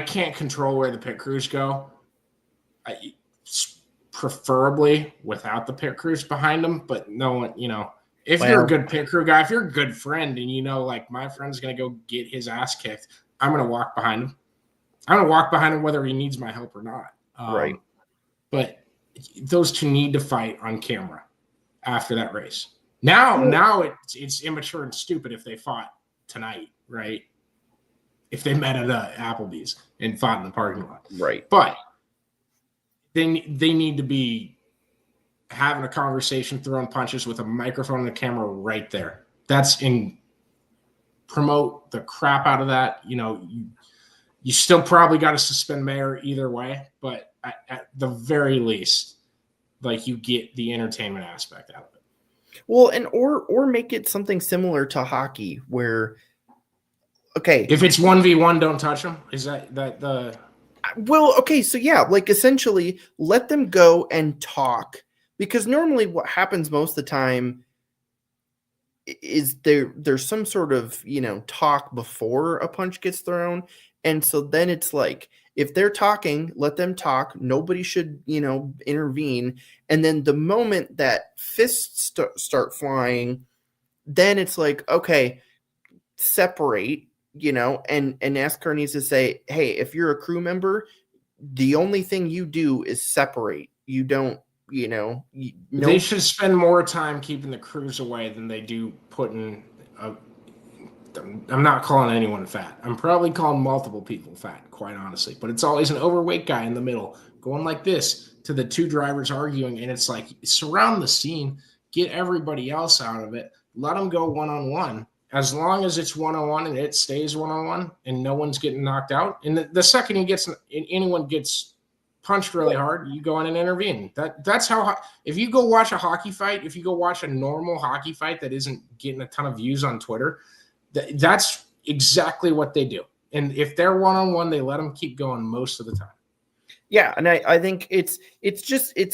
can't control where the pit crews go. Preferably without the pit crews behind them, but no one, if you're a good pit crew guy, if you're a good friend and like my friend's going to go get his ass kicked, I'm going to walk behind him. I'm going to walk behind him whether he needs my help or not. Right. But those two need to fight on camera after that race. Now it's immature and stupid if they fought tonight, right? If they met at Applebee's and fought in the parking lot. Right. But they need to be having a conversation, throwing punches with a microphone and a camera right there. Promote the crap out of that. You still probably got to suspend Mayer either way, but at the very least, like you get the entertainment aspect out of it. Well, and or make it something similar to hockey where, okay, if it's 1v1, don't touch them. Is that the? Well, okay, so yeah, like essentially let them go and talk, because normally what happens most of the time is there's some sort of, talk before a punch gets thrown. And so then it's like, if they're talking, let them talk. Nobody should, intervene. And then the moment that fists start flying, then it's like, okay, separate. And NASCAR needs to say, hey, if you're a crew member, the only thing you do is separate. You don't, They should spend more time keeping the crews away than they do putting I'm not calling anyone fat. I'm probably calling multiple people fat, quite honestly. But it's always an overweight guy in the middle going like this to the two drivers arguing. And it's like, surround the scene, get everybody else out of it, let them go one-on-one. As long as it's one-on-one and it stays one-on-one and no one's getting knocked out. And the second anyone gets punched really hard, you go in and intervene. That's how, if you go watch a hockey fight, if you go watch a normal hockey fight that isn't getting a ton of views on Twitter, that's exactly what they do. And if they're one-on-one, they let them keep going most of the time. Yeah, and I think it's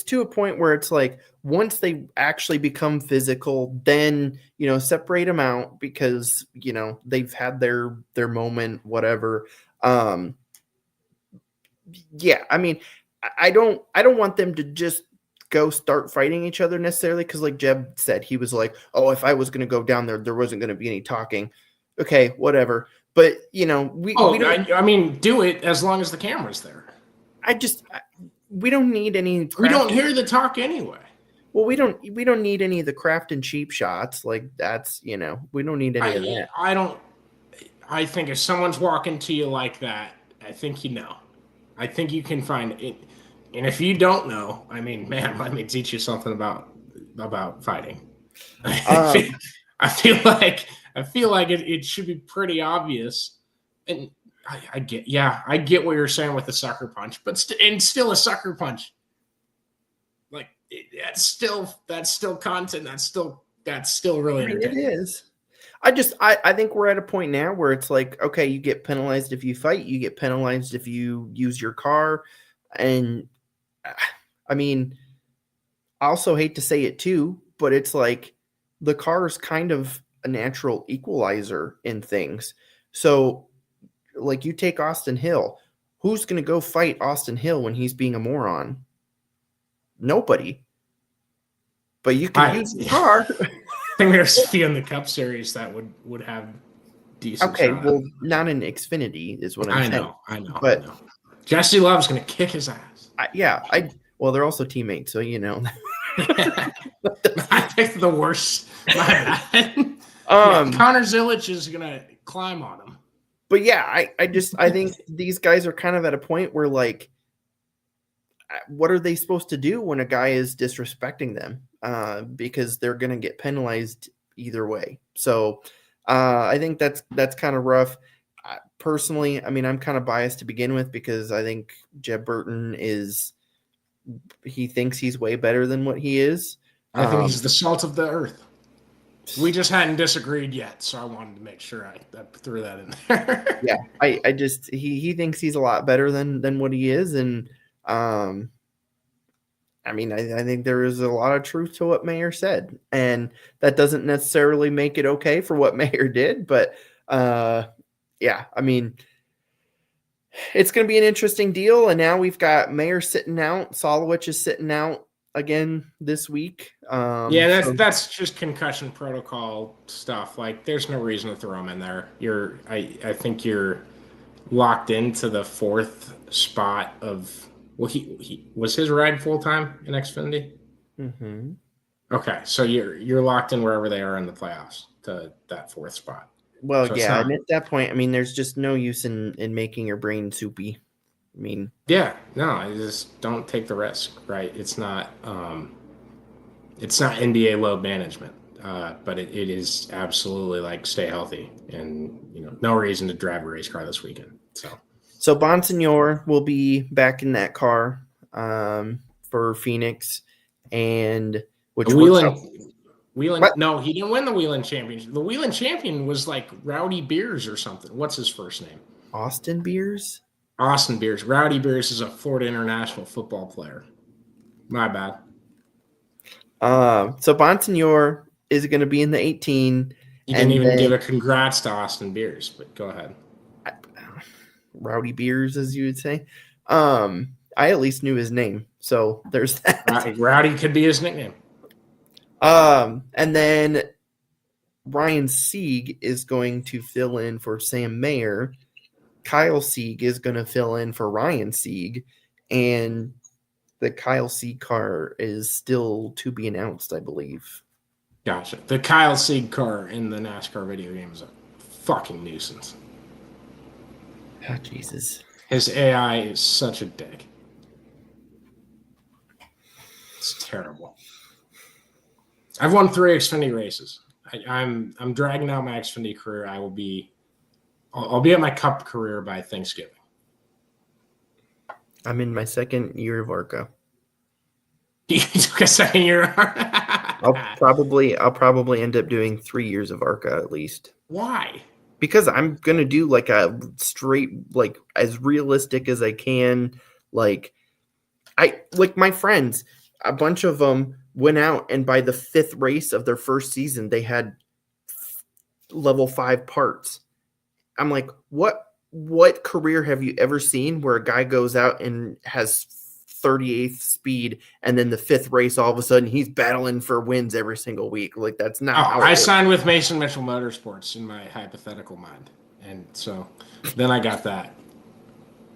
to a point where it's like once they actually become physical, then separate them out because they've had their moment, whatever. Yeah, I mean, I don't want them to just go start fighting each other necessarily, because like Jeb said, he was like, oh, if I was going to go down there wasn't going to be any talking. Okay, whatever. But we don't. I mean, do it as long as the camera's there. We don't need any. We don't hear the talk anyway. Well, we don't need any of the craft and cheap shots. Like that's we don't need any of that. I think if someone's walking to you like that, I think I think you can find it. And if you don't know, I mean, man, let me teach you something about fighting. I feel like it should be pretty obvious. And I get what you're saying with the sucker punch, but still a sucker punch. Like that's still content. That's still really entertaining. It is. I think we're at a point now where it's like, okay, you get penalized if you fight, you get penalized if you use your car. And I mean, I also hate to say it too, but it's like the car is kind of a natural equalizer in things. So like you take Austin Hill. Who's going to go fight Austin Hill when he's being a moron? Nobody. But you can use the car. I think there's a few in the Cup Series that would have decent. Okay, well, not in Xfinity is what I'm saying. I know. But Jesse Love's going to kick his ass. Well, they're also teammates, so you know. I picked the worst. My bad. Connor Zilic is going to climb on him. But yeah, I think these guys are kind of at a point where, like, what are they supposed to do when a guy is disrespecting them? Because they're going to get penalized either way. So I think that's kind of rough. Personally, I mean, I'm kind of biased to begin with because I think Jeb Burton he thinks he's way better than what he is. I think he's the salt of the earth. We just hadn't disagreed yet, so I wanted to make sure I threw that in there. Yeah, I just he thinks he's a lot better than what he is, and I mean, I think there is a lot of truth to what Mayer said, and that doesn't necessarily make it okay for what Mayer did, but yeah, I mean, it's going to be an interesting deal, and now we've got Mayer sitting out, Solowich is sitting out again this week. That's just concussion protocol stuff. Like, there's no reason to throw him in there. I think you're locked into the fourth spot of. Well, he was his ride full time in Xfinity. Mm-hmm. Okay, so you're locked in wherever they are in the playoffs to that fourth spot. Well, so yeah, and at that point, I mean, there's just no use in making your brain soupy. I mean, yeah, no, I just don't take the risk, right? It's not NBA load management, but it is absolutely like stay healthy, and no reason to drive a race car this weekend. So Bonsignor will be back in that car for Phoenix, and Wheeling. No, he didn't win the Wheeling Championship. The Wheeling champion was like Rowdy Beers or something. What's his first name? Austin Beers. Rowdy Beers is a Florida international football player. My bad. So Bonsignor is going to be in the 18. You didn't even give a congrats to Austin Beers, but go ahead. Rowdy Beers, as you would say. I at least knew his name, so there's that. Rowdy could be his nickname. And then Ryan Sieg is going to fill in for Sam Mayer. Kyle Sieg is going to fill in for Ryan Sieg, and the Kyle Sieg car is still to be announced, I believe. Gotcha. The Kyle Sieg car in the NASCAR video game is a fucking nuisance. Oh, Jesus. His AI is such a dick. It's terrible. I've won 3 Xfinity races. I'm dragging out my Xfinity career. I'll be at my Cup career by Thanksgiving. I'm in my second year of ARCA. You took a second year. I'll probably end up doing 3 years of ARCA at least. Why? Because I'm gonna do like a straight, like as realistic as I can. Like my friends, a bunch of them went out, and by the 5th race of their first season, they had level 5 parts. I'm like, what career have you ever seen where a guy goes out and has 38th speed, and then the 5th race, all of a sudden he's battling for wins every single week? Like, that's not how I signed with Mason Mitchell Motorsports in my hypothetical mind, and so then I got that.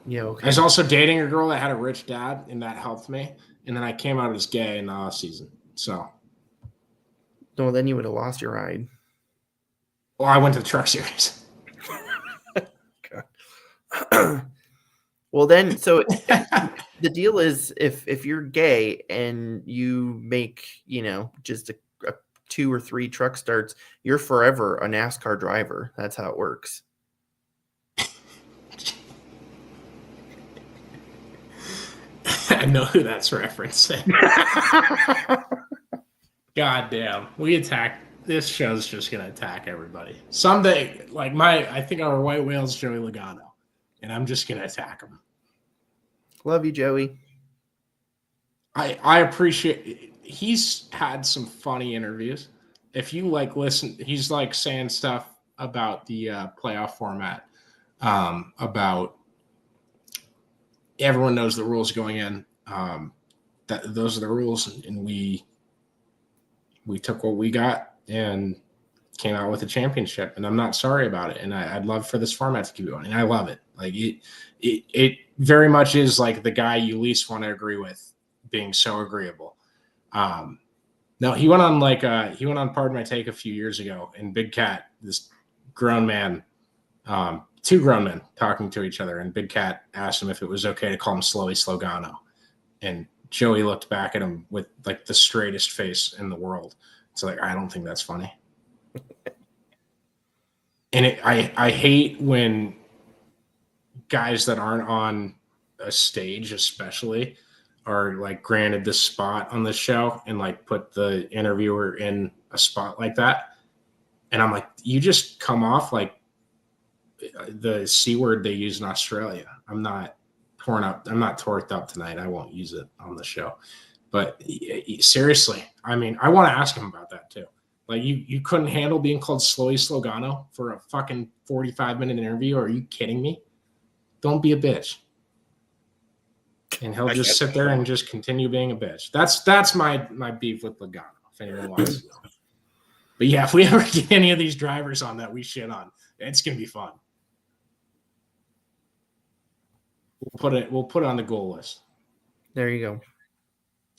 Yeah, okay. I was also dating a girl that had a rich dad, and that helped me. And then I came out as gay in the off season. So, no, then you would have lost your ride. Well, I went to the Truck Series. Well, then, so the deal is, if you're gay and you make, just a 2 or 3 truck starts, you're forever a NASCAR driver. That's how it works. I know who that's referencing. God damn. This show's just going to attack everybody. Someday, I think our white whale's Joey Logano, and I'm just going to attack him. Love you, Joey. I appreciate he's had some funny interviews. If you listen, he's saying stuff about the playoff format about everyone knows the rules going in. Those are the rules, and we took what we got and came out with a championship, and I'm not sorry about it. And I'd love for this format to keep going, and I love it. Like it very much is like the guy you least want to agree with being so agreeable. No, he went on Pardon My Take a few years ago, and Big Cat, this grown man, two grown men talking to each other, and Big Cat asked him if it was okay to call him Slowy Slogano, and Joey looked back at him with like the straightest face in the world. It's like, I don't think that's funny. And I hate when guys that aren't on a stage, especially, are like granted this spot on the show and like put the interviewer in a spot like that. And I'm like, you just come off like the C word they use in Australia. I'm not torqued up tonight. I won't use it on the show. But seriously, I mean, I want to ask him about that too. Like, you couldn't handle being called Slowy Slogano for a fucking 45-minute interview? Are you kidding me? Don't be a bitch. And he'll just sit there and just continue being a bitch. That's my beef with Logano, if anyone wants to know. But yeah, if we ever get any of these drivers on that we shit on, it's gonna be fun. We'll put it on the goal list. There you go.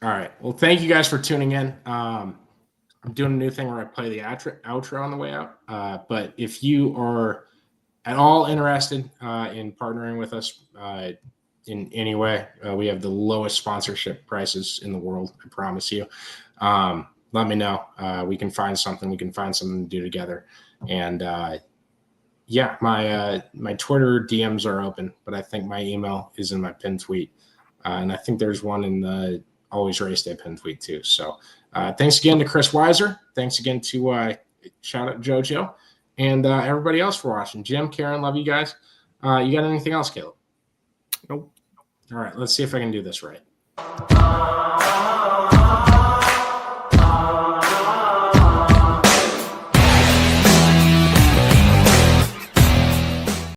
All right. Well, thank you guys for tuning in. I'm doing a new thing where I play the outro on the way out. But if you are at all interested in partnering with us in any way, we have the lowest sponsorship prices in the world. I promise you. Let me know. We can find something. We can find something to do together. And yeah, my Twitter DMs are open, but I think my email is in my pinned tweet. And I think there's one in the Always Race Day pinned tweet too. So thanks again to Chris Weiser. Thanks again to shout out JoJo and everybody else for watching. Jim, Karen, love you guys. You got anything else, Caleb? Nope. All right, let's see if I can do this right.